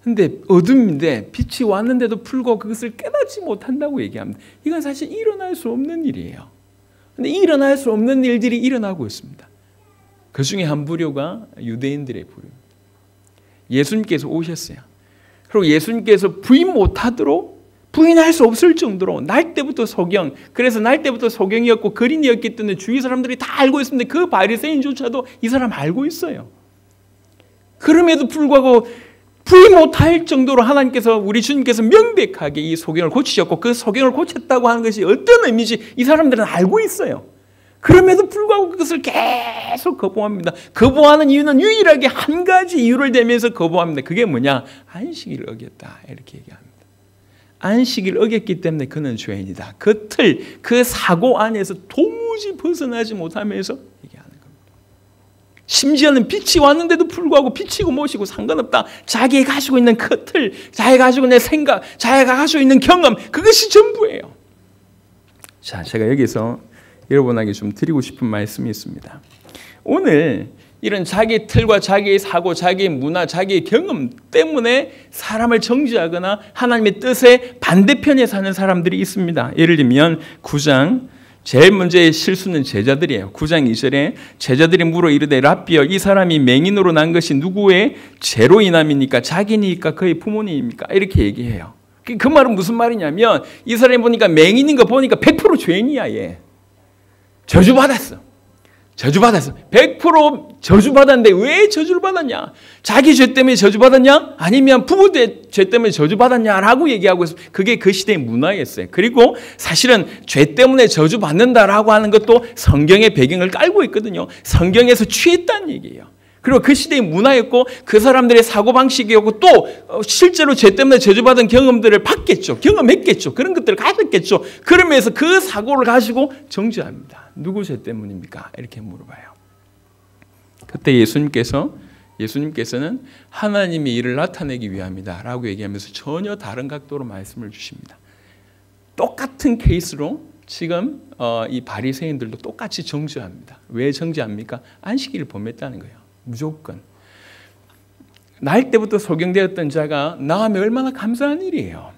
근데 어둠인데 빛이 왔는데도 불구하고 그것을 깨닫지 못한다고 얘기합니다. 이건 사실 일어날 수 없는 일이에요. 근데 일어날 수 없는 일들이 일어나고 있습니다. 그 중에 한 부류가 유대인들의 부류입니다. 예수님께서 오셨어요. 그리고 예수님께서 부인 못하도록 부인할 수 없을 정도로 날 때부터 소경, 그래서 날 때부터 소경이었고 거린이었기 때문에 주위 사람들이 다 알고 있습니다. 그 바리새인조차도 이 사람 알고 있어요. 그럼에도 불구하고 부인 못할 정도로 하나님께서, 우리 주님께서 명백하게 이 소경을 고치셨고 그 소경을 고쳤다고 하는 것이 어떤 의미인지 이 사람들은 알고 있어요. 그럼에도 불구하고 그것을 계속 거부합니다. 거부하는 이유는 유일하게 한 가지 이유를 대면서 거부합니다. 그게 뭐냐? 안식일을 어겼다, 이렇게 얘기합니다. 안식일을 어겼기 때문에 그는 죄인이다. 그 틀, 그 사고 안에서 도무지 벗어나지 못하면서 얘기하는 겁니다. 심지어는 빛이 왔는데도 불구하고 빛이고 무엇이고 상관없다. 자기가 가지고 있는 그 틀, 자기가 가지고 있는 생각, 자기가 가지고 있는 경험, 그것이 전부예요. 자, 제가 여기서 여러분에게 좀 드리고 싶은 말씀이 있습니다. 오늘 이런 자기의 틀과 자기의 사고, 자기의 문화, 자기의 경험 때문에 사람을 정죄하거나 하나님의 뜻의 반대편에 사는 사람들이 있습니다. 예를 들면 9장 제일 먼저의 실수는 제자들이에요. 9장 2절에 제자들이 물어 이르되 랍비여, 이 사람이 맹인으로 난 것이 누구의 죄로 인함입니까? 자기니까 그의 부모님입니까? 이렇게 얘기해요. 그 말은 무슨 말이냐면 이 사람이 보니까 맹인인 거 보니까 100% 죄인이야. 얘 저주받았어. 100% 저주받았는데 왜 저주를 받았냐? 자기 죄 때문에 저주받았냐? 아니면 부모 죄 때문에 저주받았냐라고 얘기하고 있어요. 그게 그 시대의 문화였어요. 그리고 사실은 죄 때문에 저주받는다라고 하는 것도 성경의 배경을 깔고 있거든요. 성경에서 취했다는 얘기예요. 그리고 그 시대의 문화였고 그 사람들의 사고방식이었고 또 실제로 죄 때문에 저주받은 경험들을 봤겠죠. 경험했겠죠. 그런 것들을 가졌겠죠. 그러면서 그 사고를 가지고 정죄합니다. 누구 죄 때문입니까? 이렇게 물어봐요. 그때 예수님께서는 하나님의 일을 나타내기 위함이다 라고 얘기하면서 전혀 다른 각도로 말씀을 주십니다. 똑같은 케이스로 지금 이 바리새인들도 똑같이 정죄합니다. 왜 정죄합니까? 안식일을 범했다는 거예요. 무조건. 날 때부터 소경되었던 자가 나으면 얼마나 감사한 일이에요.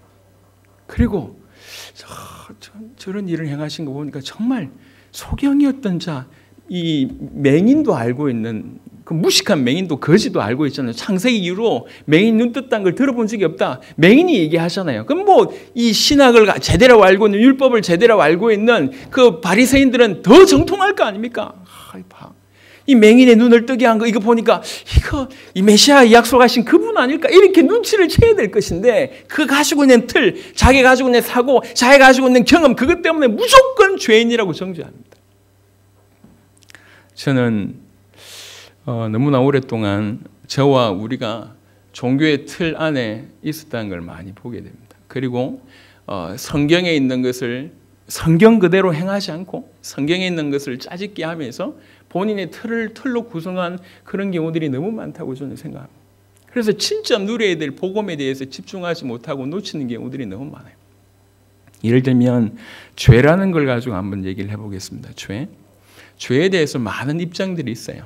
그리고 저런 일을 행하신 거 보니까 정말 소경이었던 자, 이 맹인도 알고 있는, 그 무식한 맹인도 거지도 알고 있잖아요. 창세기 이후로 맹인 눈 떴다는 걸 들어본 적이 없다. 맹인이 얘기하잖아요. 그럼 뭐 이 신학을 제대로 알고 있는, 율법을 제대로 알고 있는 그 바리새인들은 더 정통할 거 아닙니까? 이 맹인의 눈을 뜨게 한 거 이거 보니까 이 메시아 약속하신 그분 아닐까? 이렇게 눈치를 채야 될 것인데 그 가지고 있는 틀, 자기 가지고 있는 사고, 자기 가지고 있는 경험, 그것 때문에 무조건 죄인이라고 정죄합니다. 저는 너무나 오랫동안 저와 우리가 종교의 틀 안에 있었다는 걸 많이 보게 됩니다. 그리고 성경에 있는 것을 성경 그대로 행하지 않고 성경에 있는 것을 짜집기 하면서 본인의 틀로 구성한 그런 경우들이 너무 많다고 저는 생각합니다. 그래서 진짜 누려야 될 복음에 대해서 집중하지 못하고 놓치는 경우들이 너무 많아요. 예를 들면 죄라는 걸 가지고 한번 얘기를 해보겠습니다. 죄에 대해서 많은 입장들이 있어요.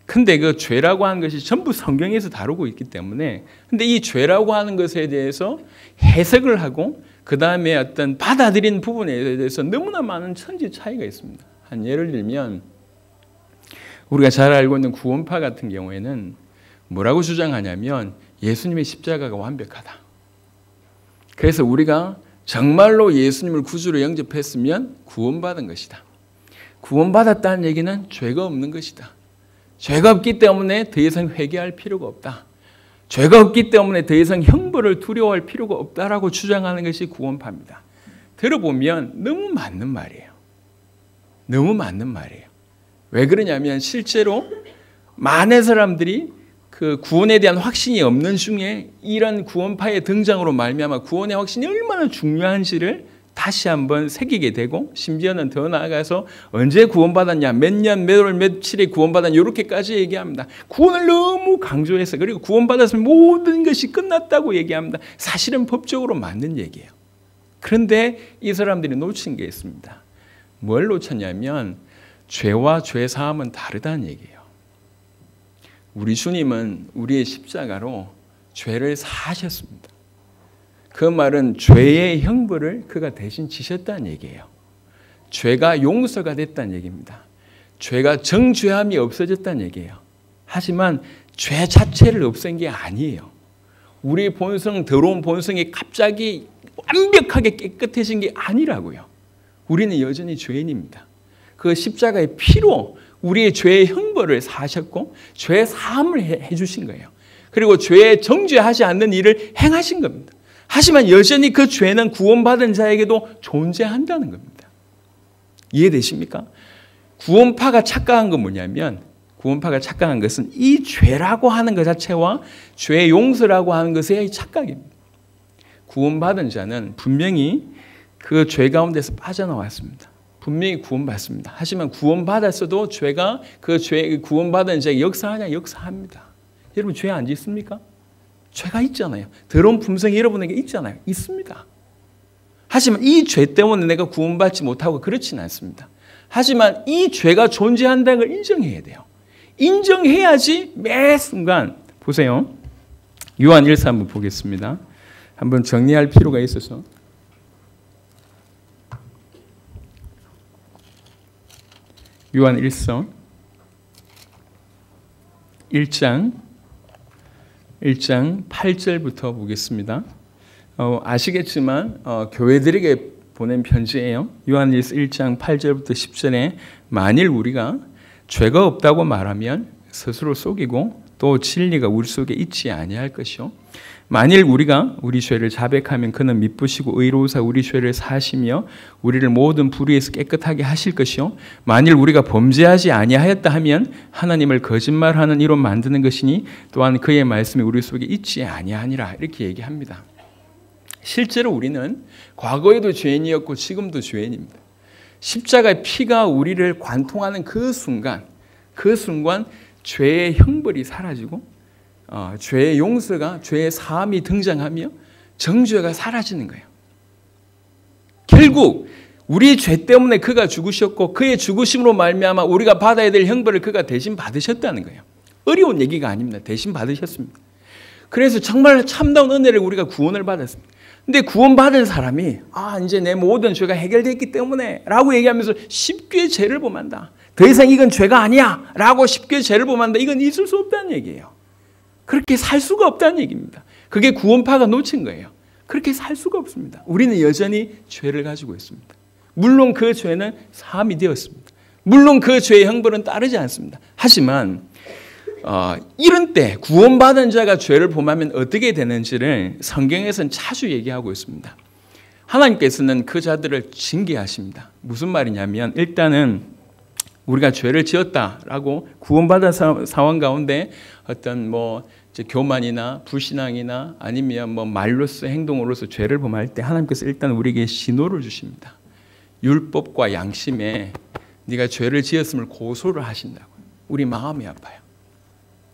근데 그 죄라고 하는 것이 전부 성경에서 다루고 있기 때문에, 근데 이 죄라고 하는 것에 대해서 해석을 하고 그 다음에 어떤 받아들인 부분에 대해서 너무나 많은 천지 차이가 있습니다. 한 예를 들면 우리가 잘 알고 있는 구원파 같은 경우에는 뭐라고 주장하냐면 예수님의 십자가가 완벽하다. 그래서 우리가 정말로 예수님을 구주로 영접했으면 구원받은 것이다. 구원받았다는 얘기는 죄가 없는 것이다. 죄가 없기 때문에 더 이상 회개할 필요가 없다. 죄가 없기 때문에 더 이상 형벌을 두려워할 필요가 없다라고 주장하는 것이 구원파입니다. 들어보면 너무 맞는 말이에요. 너무 맞는 말이에요. 왜 그러냐면 실제로 많은 사람들이 그 구원에 대한 확신이 없는 중에 이런 구원파의 등장으로 말미암아 구원의 확신이 얼마나 중요한지를 다시 한번 새기게 되고 심지어는 더 나아가서 언제 구원받았냐, 몇 년, 몇 월, 며칠에 구원받았냐 이렇게까지 얘기합니다. 구원을 너무 강조해서 그리고 구원받았으면 모든 것이 끝났다고 얘기합니다. 사실은 법적으로 맞는 얘기예요. 그런데 이 사람들이 놓친 게 있습니다. 뭘 놓쳤냐면 죄와 죄 사함은 다르다는 얘기예요. 우리 주님은 우리의 십자가로 죄를 사하셨습니다. 그 말은 죄의 형벌을 그가 대신 지셨다는 얘기예요. 죄가 용서가 됐다는 얘기입니다. 죄가 정죄함이 없어졌다는 얘기예요. 하지만 죄 자체를 없앤 게 아니에요. 우리 본성, 더러운 본성이 갑자기 완벽하게 깨끗해진 게 아니라고요. 우리는 여전히 죄인입니다. 그 십자가의 피로 우리의 죄의 형벌을 사하셨고 죄 사함을 해주신 거예요. 그리고 죄에 정죄하지 않는 일을 행하신 겁니다. 하지만 여전히 그 죄는 구원받은 자에게도 존재한다는 겁니다. 이해되십니까? 구원파가 착각한 건 뭐냐면 구원파가 착각한 것은 이 죄라고 하는 것 자체와 죄 용서라고 하는 것의 착각입니다. 구원받은 자는 분명히 그 죄 가운데서 빠져나왔습니다. 분명히 구원받습니다. 하지만 구원받았어도 죄가 그 죄 구원받은 자에게 역사하냐? 역사합니다. 여러분 죄 안 짓습니까? 죄가 있잖아요. 더러운 품성이 여러분에게 있잖아요. 있습니다. 하지만 이 죄 때문에 내가 구원받지 못하고 그렇지는 않습니다. 하지만 이 죄가 존재한다는 걸 인정해야 돼요. 인정해야지 매 순간 보세요. 요한 1서 한번 보겠습니다. 한번 정리할 필요가 있어서 요한 1서 1장 8절부터 보겠습니다. 아시겠지만 교회들에게 보낸 편지예요. 요한일서 1장 8절부터 10절에 만일 우리가 죄가 없다고 말하면 스스로 속이고 또 진리가 우리 속에 있지 아니할 것이요. 만일 우리가 우리 죄를 자백하면 그는 미쁘시고 의로우사 우리 죄를 사하시며 우리를 모든 불의에서 깨끗하게 하실 것이요. 만일 우리가 범죄하지 아니하였다 하면 하나님을 거짓말하는 이로 만드는 것이니 또한 그의 말씀이 우리 속에 있지 아니하니라 이렇게 얘기합니다. 실제로 우리는 과거에도 죄인이었고 지금도 죄인입니다. 십자가의 피가 우리를 관통하는 그 순간 죄의 형벌이 사라지고 죄의 용서가 죄의 사함이 등장하며 정죄가 사라지는 거예요. 결국 우리의 죄 때문에 그가 죽으셨고 그의 죽으심으로 말미암아 우리가 받아야 될 형벌을 그가 대신 받으셨다는 거예요. 어려운 얘기가 아닙니다. 대신 받으셨습니다. 그래서 정말 참다운 은혜를 우리가 구원을 받았습니다. 근데 구원받은 사람이 이제 내 모든 죄가 해결됐기 때문에 라고 얘기하면서 쉽게 죄를 범한다. 더 이상 이건 죄가 아니야 라고 쉽게 죄를 범한다. 이건 있을 수 없다는 얘기예요. 그렇게 살 수가 없다는 얘기입니다. 그게 구원파가 놓친 거예요. 그렇게 살 수가 없습니다. 우리는 여전히 죄를 가지고 있습니다. 물론 그 죄는 사함이 되었습니다. 물론 그 죄의 형벌은 따르지 않습니다. 하지만 이런 때 구원받은 자가 죄를 범하면 어떻게 되는지를 성경에서는 자주 얘기하고 있습니다. 하나님께서는 그 자들을 징계하십니다. 무슨 말이냐면 일단은 우리가 죄를 지었다라고 구원받은 상황 가운데 어떤 교만이나 불신앙이나 아니면 말로서 행동으로서 죄를 범할 때 하나님께서 일단 우리에게 신호를 주십니다. 율법과 양심에 네가 죄를 지었음을 고소를 하신다고. 우리 마음이 아파요.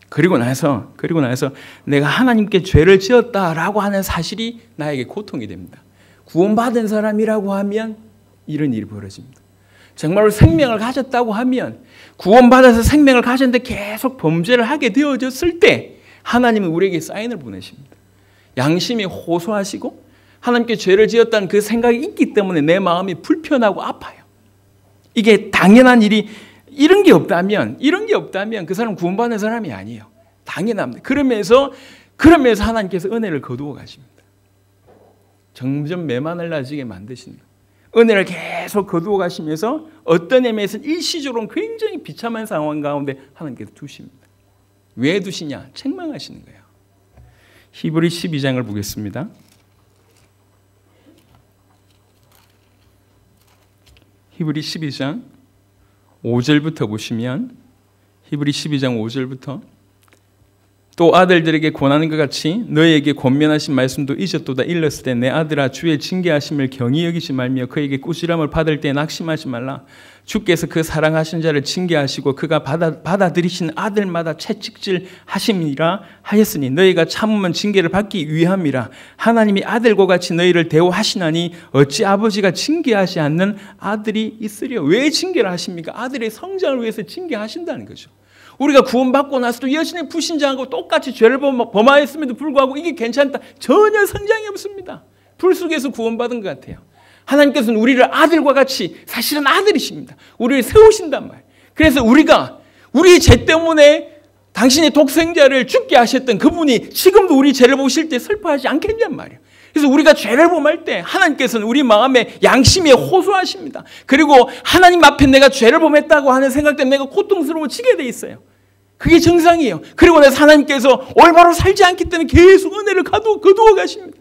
그리고 나서 내가 하나님께 죄를 지었다라고 하는 사실이 나에게 고통이 됩니다. 구원받은 사람이라고 하면 이런 일이 벌어집니다. 정말로 생명을 가졌다고 하면 구원받아서 생명을 가졌는데 계속 범죄를 하게 되어졌을 때 하나님은 우리에게 사인을 보내십니다. 양심이 호소하시고 하나님께 죄를 지었다는 그 생각이 있기 때문에 내 마음이 불편하고 아파요. 이게 당연한 일이 이런 게 없다면 그 사람은 구원받는 사람이 아니에요. 당연합니다. 그러면서 하나님께서 은혜를 거두어 가십니다. 점점 메마늘 나지게 만드십니다. 은혜를 계속 거두어 가시면서 어떤 의미에서는 일시적으로는 굉장히 비참한 상황 가운데 하나님께서 두십니다. 왜 두시냐? 책망하시는 거예요. 히브리 12장을 보겠습니다. 히브리 12장 5절부터 보시면 히브리 12장 5절부터 또 아들들에게 권하는 것 같이 너희에게 권면하신 말씀도 잊었도다. 일렀을 때 내 아들아 주의 징계하심을 경히 여기지 말며 그에게 꾸지람을 받을 때 낙심하지 말라. 주께서 그 사랑하신 자를 징계하시고 그가 받아들이신 아들마다 채찍질 하심이라 하였으니 너희가 참으면 징계를 받기 위함이라. 하나님이 아들과 같이 너희를 대우하시나니 어찌 아버지가 징계하지 않는 아들이 있으리요. 왜 징계를 하십니까? 아들의 성장을 위해서 징계하신다는 거죠. 우리가 구원받고 나서도 여전히 불신자하고 똑같이 죄를 범하였음에도 불구하고 이게 괜찮다. 전혀 성장이 없습니다. 불 속에서 구원받은 것 같아요. 하나님께서는 우리를 아들과 같이 사실은 아들이십니다. 우리를 세우신단 말이에요. 그래서 우리가 우리 죄 때문에 당신의 독생자를 죽게 하셨던 그분이 지금도 우리 죄를 보실 때 슬퍼하지 않겠냔 말이에요. 그래서 우리가 죄를 범할 때 하나님께서는 우리 마음에 양심에 호소하십니다. 그리고 하나님 앞에 내가 죄를 범했다고 하는 생각 때문에 내가 고통스러워지게 돼 있어요. 그게 정상이에요. 그리고 나서 하나님께서 올바로 살지 않기 때문에 계속 은혜를 거두어 가십니다.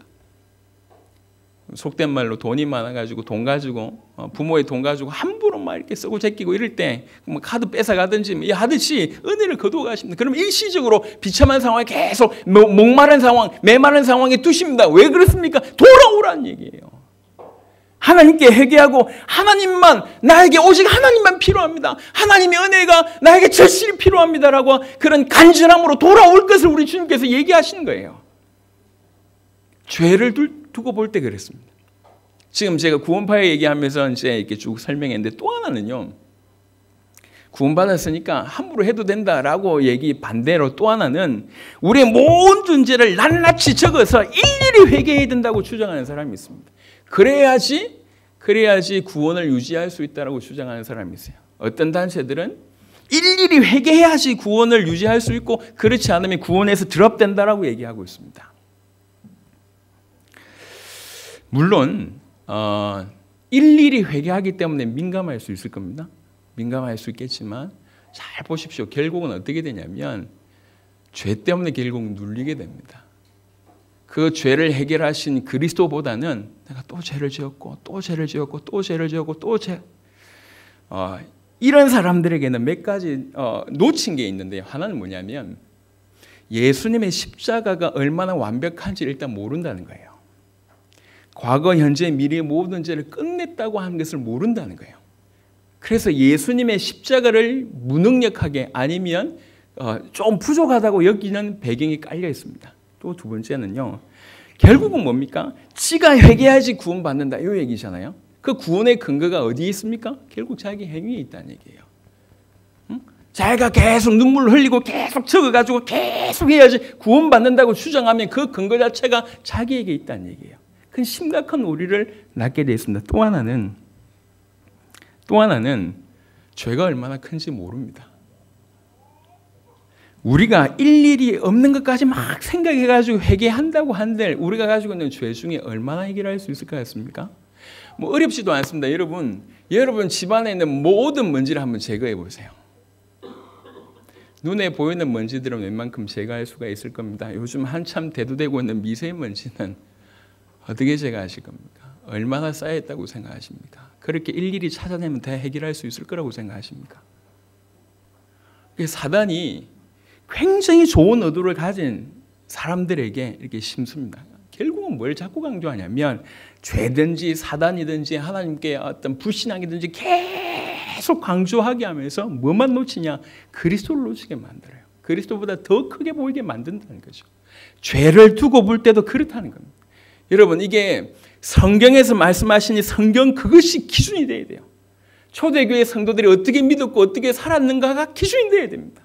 속된 말로 돈이 많아가지고 돈 가지고 부모의 돈 가지고 함부로 막 이렇게 쓰고 제끼고 이럴 때 뭐 카드 뺏어가든지 하듯이 은혜를 거두어 가십니다. 그럼 일시적으로 비참한 상황에 계속 목마른 상황, 메마른 상황에 두십니다. 왜 그렇습니까? 돌아오라는 얘기예요. 하나님께 회개하고 하나님만 나에게 오직 하나님만 필요합니다. 하나님의 은혜가 나에게 절실히 필요합니다라고 그런 간절함으로 돌아올 것을 우리 주님께서 얘기하시는 거예요. 죄를 두고 볼 때 그랬습니다. 지금 제가 구원파에 얘기하면서 이제 이렇게 쭉 설명했는데 또 하나는요. 구원받았으니까 함부로 해도 된다라고 얘기 반대로 또 하나는 우리의 모든 죄를 낱낱이 적어서 일일이 회개해야 된다고 주장하는 사람이 있습니다. 그래야지 구원을 유지할 수 있다라고 주장하는 사람이 있어요. 어떤 단체들은 일일이 회개해야지 구원을 유지할 수 있고 그렇지 않으면 구원에서 드롭된다라고 얘기하고 있습니다. 물론 일일이 회개하기 때문에 민감할 수 있을 겁니다. 민감할 수 있겠지만 잘 보십시오. 결국은 어떻게 되냐면 죄 때문에 결국 눌리게 됩니다. 그 죄를 해결하신 그리스도보다는 내가 또 죄를 지었고 또 죄를 지었고 또 죄를 지었고 또 죄 이런 사람들에게는 몇 가지 놓친 게 있는데요. 하나는 뭐냐면 예수님의 십자가가 얼마나 완벽한지 일단 모른다는 거예요. 과거, 현재, 미래의 모든 죄를 끝냈다고 하는 것을 모른다는 거예요. 그래서 예수님의 십자가를 무능력하게 아니면 좀 부족하다고 여기는 배경이 깔려 있습니다. 또 두 번째는요. 결국은 뭡니까? 지가 회개해야지 구원받는다 이 얘기잖아요. 그 구원의 근거가 어디에 있습니까? 결국 자기 행위에 있다는 얘기예요. 자기가 계속 눈물을 흘리고 계속 적어가지고 계속 해야지 구원받는다고 주장하면 그 근거 자체가 자기에게 있다는 얘기예요. 그 심각한 오류를 낳게 되어 있습니다. 또 하나는 죄가 얼마나 큰지 모릅니다. 우리가 일일이 없는 것까지 막 생각해가지고 회개한다고 한들 우리가 가지고 있는 죄 중에 얼마나 해결할 수 있을 것 같습니까? 뭐 어렵지도 않습니다. 여러분 집안에 있는 모든 먼지를 한번 제거해 보세요. 눈에 보이는 먼지들은 웬만큼 제거할 수가 있을 겁니다. 요즘 한참 대두되고 있는 미세먼지는 어떻게 제거하실 겁니까? 얼마나 쌓여있다고 생각하십니까? 그렇게 일일이 찾아내면 다 해결할 수 있을 거라고 생각하십니까? 사단이 굉장히 좋은 의도를 가진 사람들에게 이렇게 심습니다. 결국은 뭘 자꾸 강조하냐면 죄든지 사단이든지 하나님께 어떤 불신앙이든지 계속 강조하게 하면서 뭐만 놓치냐? 그리스도를 놓치게 만들어요. 그리스도보다 더 크게 보이게 만든다는 거죠. 죄를 두고 볼 때도 그렇다는 겁니다. 여러분 이게 성경에서 말씀하시니 성경 그것이 기준이 돼야 돼요. 초대교회 성도들이 어떻게 믿었고 어떻게 살았는가가 기준이 돼야 됩니다.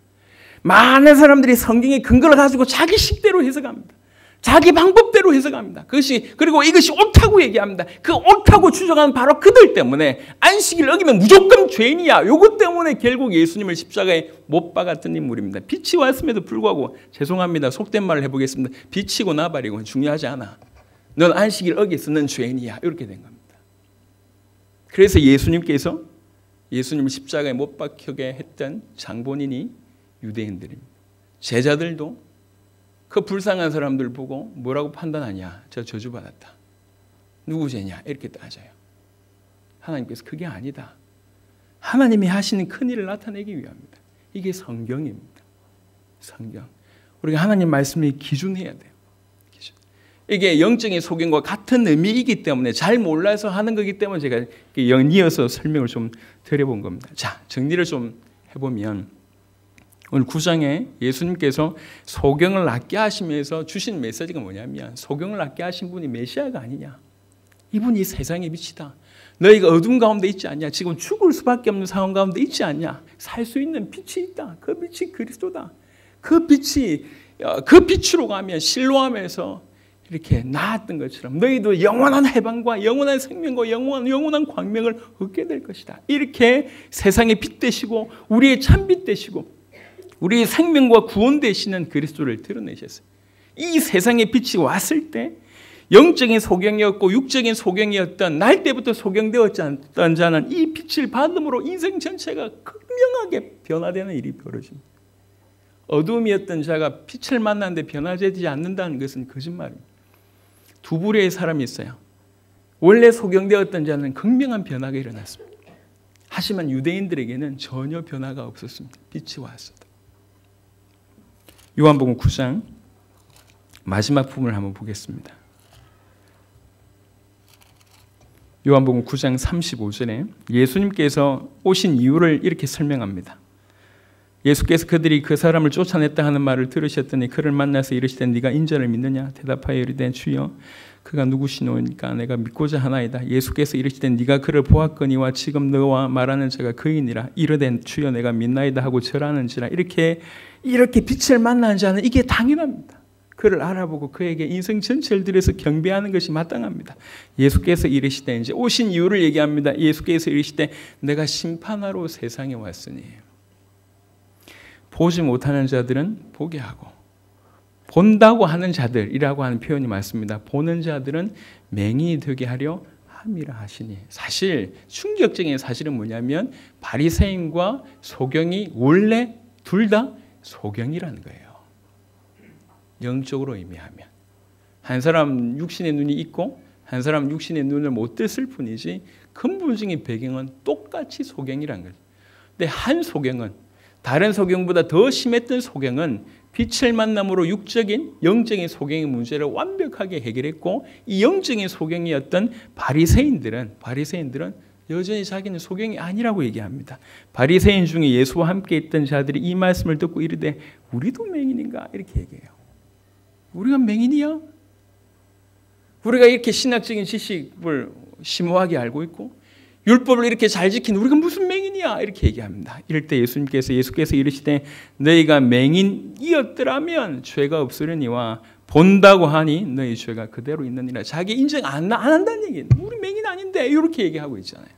많은 사람들이 성경의 근거를 가지고 자기 식대로 해석합니다. 자기 방법대로 해석합니다. 그리고 이것이 옳다고 얘기합니다. 그 옳다고 주장하는 바로 그들 때문에 안식일 어기면 무조건 죄인이야. 요것 때문에 결국 예수님을 십자가에 못 박았던 인물입니다. 빛이 왔음에도 불구하고 죄송합니다. 속된 말을 해보겠습니다. 빛이고 나발이고 중요하지 않아. 넌 안식일 어겼어. 넌 죄인이야. 이렇게 된 겁니다. 그래서 예수님께서 예수님을 십자가에 못 박히게 했던 장본인이 유대인들입니다. 제자들도 그 불쌍한 사람들 보고 뭐라고 판단하냐? 저 저주받았다. 누구 죄냐? 이렇게 따져요. 하나님께서 그게 아니다. 하나님이 하시는 큰일을 나타내기 위함입니다. 이게 성경입니다. 성경. 우리가 하나님 말씀에 기준해야 돼요. 기준. 이게 영적인 소견과 같은 의미이기 때문에 잘 몰라서 하는 거기 때문에 제가 이어서 설명을 좀 드려본 겁니다. 자, 정리를 좀 해보면 오늘 9장에 예수님께서 소경을 낫게 하시면서 주신 메시지가 뭐냐면 소경을 낫게 하신 분이 메시아가 아니냐. 이분이 세상의 빛이다. 너희가 어둠 가운데 있지 않냐. 지금 죽을 수밖에 없는 상황 가운데 있지 않냐. 살 수 있는 빛이 있다. 그 빛이 그리스도다. 그 빛으로 가면 실로암에서 이렇게 나았던 것처럼 너희도 영원한 해방과 영원한 생명과 영원한 광명을 얻게 될 것이다. 이렇게 세상의 빛 되시고 우리의 참빛 되시고 우리의 생명과 구원 되시는 그리스도를 드러내셨어요. 이 세상의 빛이 왔을 때 영적인 소경이었고 육적인 소경이었던 날 때부터 소경되었던 자는 이 빛을 받음으로 인생 전체가 극명하게 변화되는 일이 벌어집니다. 어둠이었던 자가 빛을 만났는데 변화되지 않는다는 것은 거짓말입니다. 두 부류의 사람이 있어요. 원래 소경되었던 자는 극명한 변화가 일어났습니다. 하지만 유대인들에게는 전혀 변화가 없었습니다. 빛이 왔어도. 요한복음 9장 마지막 부분을 한번 보겠습니다. 요한복음 9장 35절에 예수님께서 오신 이유를 이렇게 설명합니다. 예수께서 그들이 그 사람을 쫓아냈다 하는 말을 들으셨더니 그를 만나서 이르시되 네가 인자를 믿느냐? 대답하여 이르되 주여 그가 누구시노니까 내가 믿고자 하나이다. 예수께서 이르시되 네가 그를 보았거니와 지금 너와 말하는 자가 그이니라. 이르되 주여 내가 믿나이다 하고 절하는지라. 이렇게 빛을 만나는 자는 이게 당연합니다. 그를 알아보고 그에게 인생 전체를 들여서 경배하는 것이 마땅합니다. 예수께서 이르시되 이제 오신 이유를 얘기합니다. 예수께서 이르시되 내가 심판하러 세상에 왔으니 보지 못하는 자들은 보게 하고 본다고 하는 자들이라고 하는 표현이 맞습니다. 보는 자들은 맹인이 되게 하려 함이라 하시니. 사실 충격적인 사실은 뭐냐면 바리새인과 소경이 원래 둘 다 소경이라는 거예요. 영적으로 의미하면 한 사람 육신의 눈이 있고 한 사람 육신의 눈을 못 떴을 뿐이지 근본적인 배경은 똑같이 소경이라는 거죠. 근데 한 소경은 다른 소경보다 더 심했던 소경은 빛을 만남으로 육적인 영적인 소경의 문제를 완벽하게 해결했고 이 영적인 소경이었던 바리새인들은 여전히 자기는 소경이 아니라고 얘기합니다. 바리새인 중에 예수와 함께 있던 자들이 이 말씀을 듣고 이르되 우리도 맹인인가? 이렇게 얘기해요. 우리가 맹인이야? 우리가 이렇게 신학적인 지식을 심오하게 알고 있고 율법을 이렇게 잘 지킨 우리가 무슨 맹인이야? 이렇게 얘기합니다. 이럴 때 예수께서 이르시되 너희가 맹인이었더라면 죄가 없으려니와 본다고 하니 너희 죄가 그대로 있느니라. 자기 인정 안 한다는 얘기예요. 우리 맹인 아닌데 이렇게 얘기하고 있잖아요.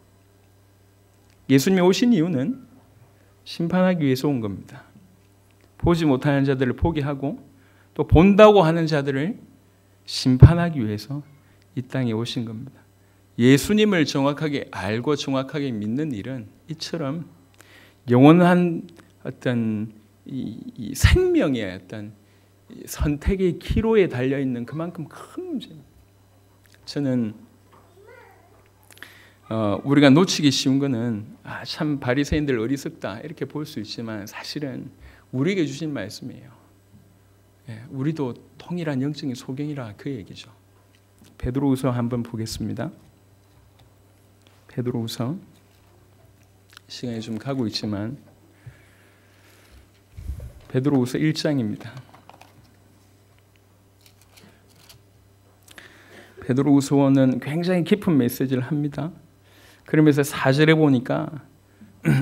예수님이 오신 이유는 심판하기 위해서 온 겁니다. 보지 못하는 자들을 보게 하고 또 본다고 하는 자들을 심판하기 위해서 이 땅에 오신 겁니다. 예수님을 정확하게 알고 정확하게 믿는 일은 이처럼 영원한 어떤 이 생명의 어떤 선택의 기로에 달려있는 그만큼 큰 문제입니다. 저는 우리가 놓치기 쉬운 거는 참 바리새인들 어리석다 이렇게 볼 수 있지만 사실은 우리에게 주신 말씀이에요. 우리도 통일한 영적인 소경이라 그 얘기죠. 베드로후서 한번 보겠습니다. 베드로후서 시간이 좀 가고 있지만 베드로후서 1장입니다. 베드로후서는 굉장히 깊은 메시지를 합니다. 그러면서 4절에 보니까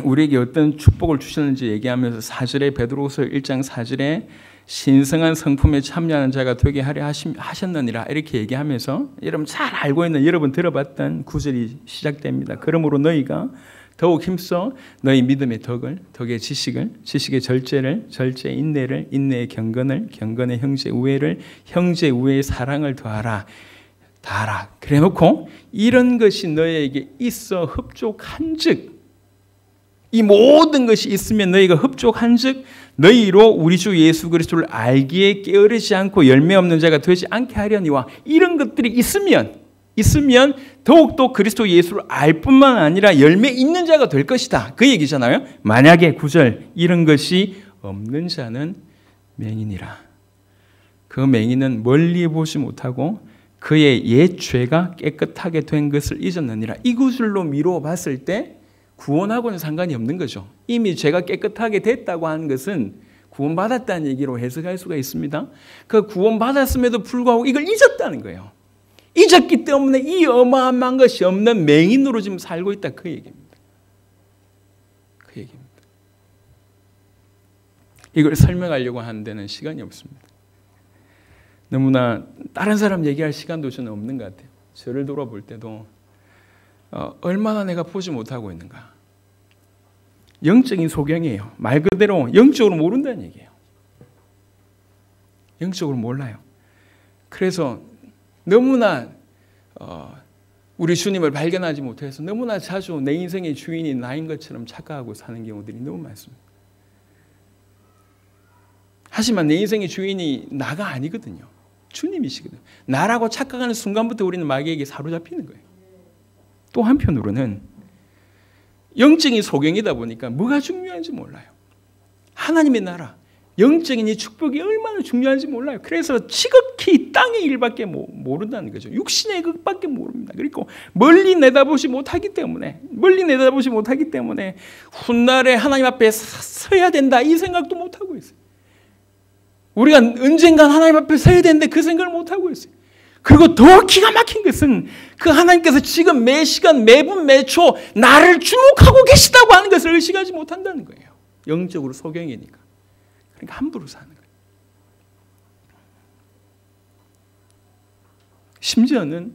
우리에게 어떤 축복을 주셨는지 얘기하면서 4절에 베드로후서 1장 4절에 신성한 성품에 참여하는 자가 되게 하려 하셨느니라 이렇게 얘기하면서 여러분 잘 알고 있는 여러분 들어봤던 구절이 시작됩니다. 그러므로 너희가 더욱 힘써 너희 믿음의 덕의 지식을, 지식의 절제를, 절제의 인내를, 인내의 경건을, 경건의 형제 우애를, 형제 우애의 사랑을 더하라. 다하라. 그래 놓고 이런 것이 너희에게 있어 흡족한즉 이 모든 것이 있으면 너희가 흡족한즉 너희로 우리 주 예수 그리스도를 알기에 게으르지 않고 열매 없는 자가 되지 않게 하려니와 이런 것들이 있으면 더욱더 그리스도 예수를 알 뿐만 아니라 열매 있는 자가 될 것이다. 그 얘기잖아요. 만약에 9절 이런 것이 없는 자는 맹인이라. 그 맹인은 멀리 보지 못하고 그의 옛 죄가 깨끗하게 된 것을 잊었느니라. 이 구절로 미루어 봤을 때 구원하고는 상관이 없는 거죠. 이미 죄가 깨끗하게 됐다고 하는 것은 구원받았다는 얘기로 해석할 수가 있습니다. 그 구원받았음에도 불구하고 이걸 잊었다는 거예요. 잊었기 때문에 이 어마어마한 것이 없는 맹인으로 지금 살고 있다, 그 얘기입니다. 그 얘기입니다. 이걸 설명하려고 하는 데는 시간이 없습니다. 너무나 다른 사람 얘기할 시간도 저는 없는 것 같아요. 저를 돌아볼 때도 얼마나 내가 보지 못하고 있는가. 영적인 소경이에요. 말 그대로 영적으로 모른다는 얘기예요. 영적으로 몰라요. 그래서 너무나 우리 주님을 발견하지 못해서 너무나 자주 내 인생의 주인이 나인 것처럼 착각하고 사는 경우들이 너무 많습니다. 하지만 내 인생의 주인이 나가 아니거든요. 주님이시거든요. 나라고 착각하는 순간부터 우리는 마귀에게 사로잡히는 거예요. 또 한편으로는 영적인 소경이다 보니까 뭐가 중요한지 몰라요. 하나님의 나라, 영적인 이 축복이 얼마나 중요한지 몰라요. 그래서 지극히 땅의 일밖에 모른다는 거죠. 육신의 것밖에 모릅니다. 그리고 멀리 내다보지 못하기 때문에 훗날에 하나님 앞에 서야 된다 이 생각도 못하고 있어요. 우리가 언젠간 하나님 앞에 서야 되는데 그 생각을 못하고 있어요. 그리고 더 기가 막힌 것은 그 하나님께서 지금 매 시간 매분 매초 나를 주목하고 계시다고 하는 것을 의식하지 못한다는 거예요. 영적으로 소경이니까. 그러니까 함부로 사는 거예요. 심지어는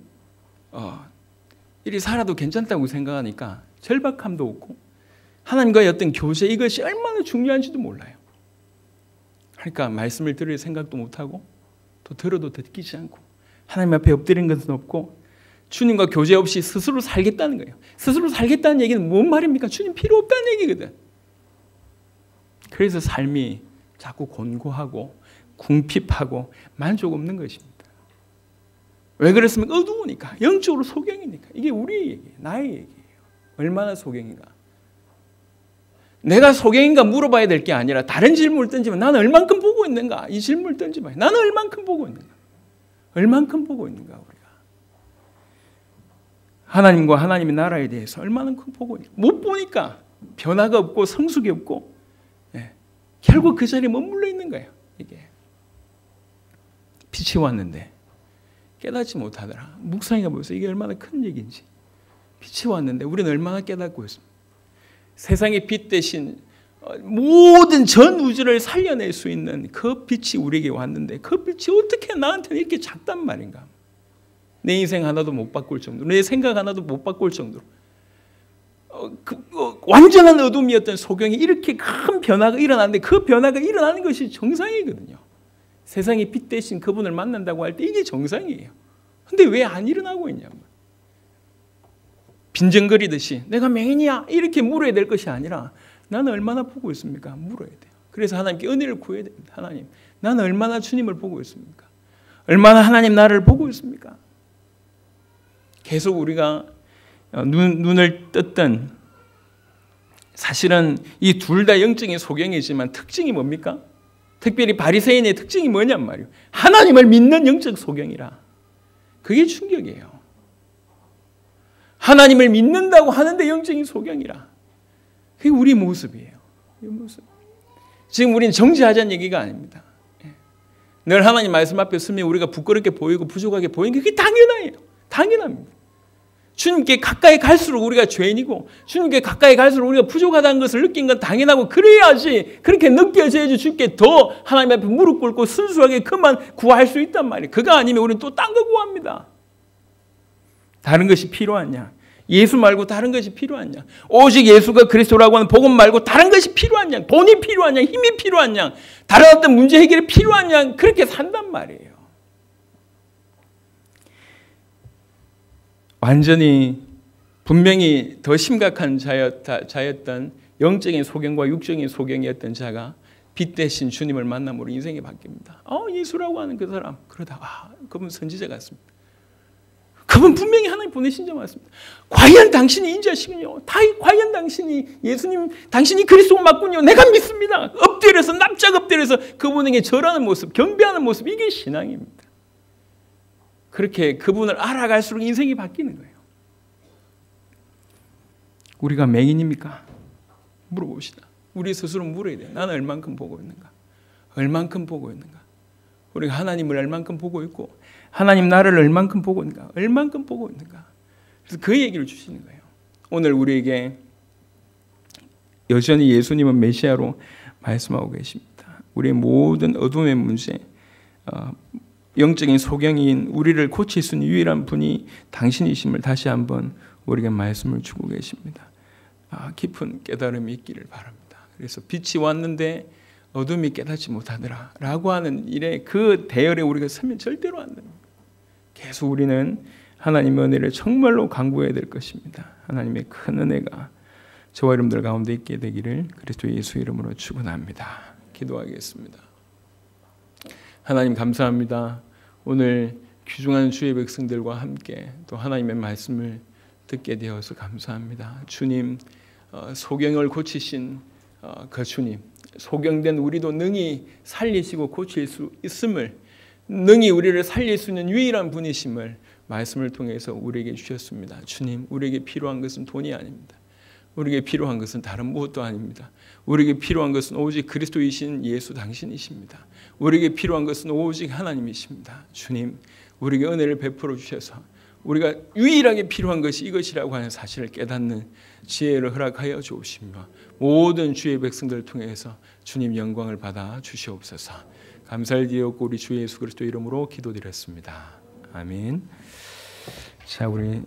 이리 살아도 괜찮다고 생각하니까 절박함도 없고 하나님과의 어떤 교제 이것이 얼마나 중요한지도 몰라요. 그러니까 말씀을 들을 생각도 못하고 또 들어도 듣기지 않고 하나님 앞에 엎드린 것은 없고 주님과 교제 없이 스스로 살겠다는 거예요. 스스로 살겠다는 얘기는 뭔 말입니까? 주님 필요 없다는 얘기거든. 그래서 삶이 자꾸 곤고하고 궁핍하고 만족 없는 것입니다. 왜 그랬습니까? 어두우니까. 영적으로 소경이니까. 이게 우리의 얘기예요. 나의 얘기예요. 얼마나 소경인가. 내가 소경인가 물어봐야 될 게 아니라 다른 질문을 던지면 나는 얼만큼 보고 있는가? 이 질문을 던지면 나는 얼만큼 보고 있는가? 얼만큼 보고 있는가 우리가? 하나님과 하나님의 나라에 대해서 얼만큼 보고 있는가? 못 보니까 변화가 없고 성숙이 없고 결국 그 자리에 머물러 있는 거예요. 이게 빛이 왔는데 깨닫지 못하더라. 묵상해 보세요. 이게 얼마나 큰 얘기인지. 빛이 왔는데 우리는 얼마나 깨닫고 있습니까? 세상의 빛 대신 모든 전 우주를 살려낼 수 있는 그 빛이 우리에게 왔는데 그 빛이 어떻게 나한테는 이렇게 작단 말인가? 내 인생 하나도 못 바꿀 정도로, 내 생각 하나도 못 바꿀 정도로 완전한 어둠이었던 소경이 이렇게 큰 변화가 일어났는데 그 변화가 일어나는 것이 정상이거든요. 세상의 빛 대신 그분을 만난다고 할 때 이게 정상이에요. 근데 왜 안 일어나고 있냐면 빈정거리듯이 내가 맹인이야 이렇게 물어야 될 것이 아니라 나는 얼마나 보고 있습니까? 물어야 돼요. 그래서 하나님께 은혜를 구해야 됩니다. 하나님, 나는 얼마나 주님을 보고 있습니까? 얼마나 하나님 나를 보고 있습니까? 계속 우리가 눈을 떴던 사실은 이 둘 다 영적인 소경이지만 특징이 뭡니까? 특별히 바리새인의 특징이 뭐냔 말이에요. 하나님을 믿는 영적 소경이라. 그게 충격이에요. 하나님을 믿는다고 하는데 영적인 소경이라. 그게 우리 모습이에요. 이 모습. 지금 우리는 정죄하자는 얘기가 아닙니다. 늘 하나님 말씀 앞에 서면 우리가 부끄럽게 보이고 부족하게 보이는 게 그게 당연해요. 당연합니다. 주님께 가까이 갈수록 우리가 죄인이고 주님께 가까이 갈수록 우리가 부족하다는 것을 느낀 건 당연하고 그래야지 그렇게 느껴져야지 주님께 더 하나님 앞에 무릎 꿇고 순수하게 그만 구할 수 있단 말이에요. 그거 아니면 우리는 또 딴 거 구합니다. 다른 것이 필요하냐? 예수 말고 다른 것이 필요하냐? 오직 예수가 그리스도라고 하는 복음 말고 다른 것이 필요하냐? 돈이 필요하냐? 힘이 필요하냐? 다른 어떤 문제 해결이 필요하냐? 그렇게 산단 말이에요. 완전히 분명히 더 심각한 자였던 영적인 소경과 육적인 소경이었던 자가 빛 대신 주님을 만남으로 인생이 바뀝니다. 예수라고 하는 그 사람 그러다 그분 선지자 같습니다. 여러분 분명히 하나님 보내신 자 맞습니다. 과연 당신이 인자시군요. 과연 당신이 예수님, 당신이 그리스도 맞군요. 내가 믿습니다. 엎드려서 납작 엎드려서 그분에게 절하는 모습, 경배하는 모습, 이게 신앙입니다. 그렇게 그분을 알아갈수록 인생이 바뀌는 거예요. 우리가 맹인입니까? 물어봅시다. 우리 스스로 물어야 돼요. 나는 얼만큼 보고 있는가? 얼만큼 보고 있는가? 우리가 하나님을 얼만큼 보고 있고 하나님 나를 얼만큼 보고 있는가? 얼만큼 보고 있는가? 그래서 그 얘기를 주시는 거예요. 오늘 우리에게 여전히 예수님은 메시아로 말씀하고 계십니다. 우리의 모든 어둠의 문제, 영적인 소경인 우리를 고칠 수 있는 유일한 분이 당신이심을 다시 한번 우리에게 말씀을 주고 계십니다. 깊은 깨달음이 있기를 바랍니다. 그래서 빛이 왔는데 어둠이 깨닫지 못하더라 라고 하는 일에 그 대열에 우리가 서면 절대로 안 됩니다. 계속 우리는 하나님의 은혜를 정말로 간구해야 될 것입니다. 하나님의 큰 은혜가 저와 여러분들 가운데 있게 되기를 그리스도 예수 이름으로 축원합니다. 기도하겠습니다. 하나님 감사합니다. 오늘 귀중한 주의 백성들과 함께 또 하나님의 말씀을 듣게 되어서 감사합니다. 주님, 소경을 고치신 그 주님, 소경된 우리도 능히 살리시고 고칠 수 있음을, 능히 우리를 살릴 수 있는 유일한 분이심을 말씀을 통해서 우리에게 주셨습니다. 주님, 우리에게 필요한 것은 돈이 아닙니다. 우리에게 필요한 것은 다른 무엇도 아닙니다. 우리에게 필요한 것은 오직 그리스도이신 예수 당신이십니다. 우리에게 필요한 것은 오직 하나님이십니다. 주님, 우리에게 은혜를 베풀어 주셔서 우리가 유일하게 필요한 것이 이것이라고 하는 사실을 깨닫는 지혜를 허락하여 주옵시며 모든 주의 백성들을 통해서 주님 영광을 받아 주시옵소서. 감사를 드리옵고 우리 주 예수 그리스도 이름으로 기도드렸습니다. 아멘. 자, 우리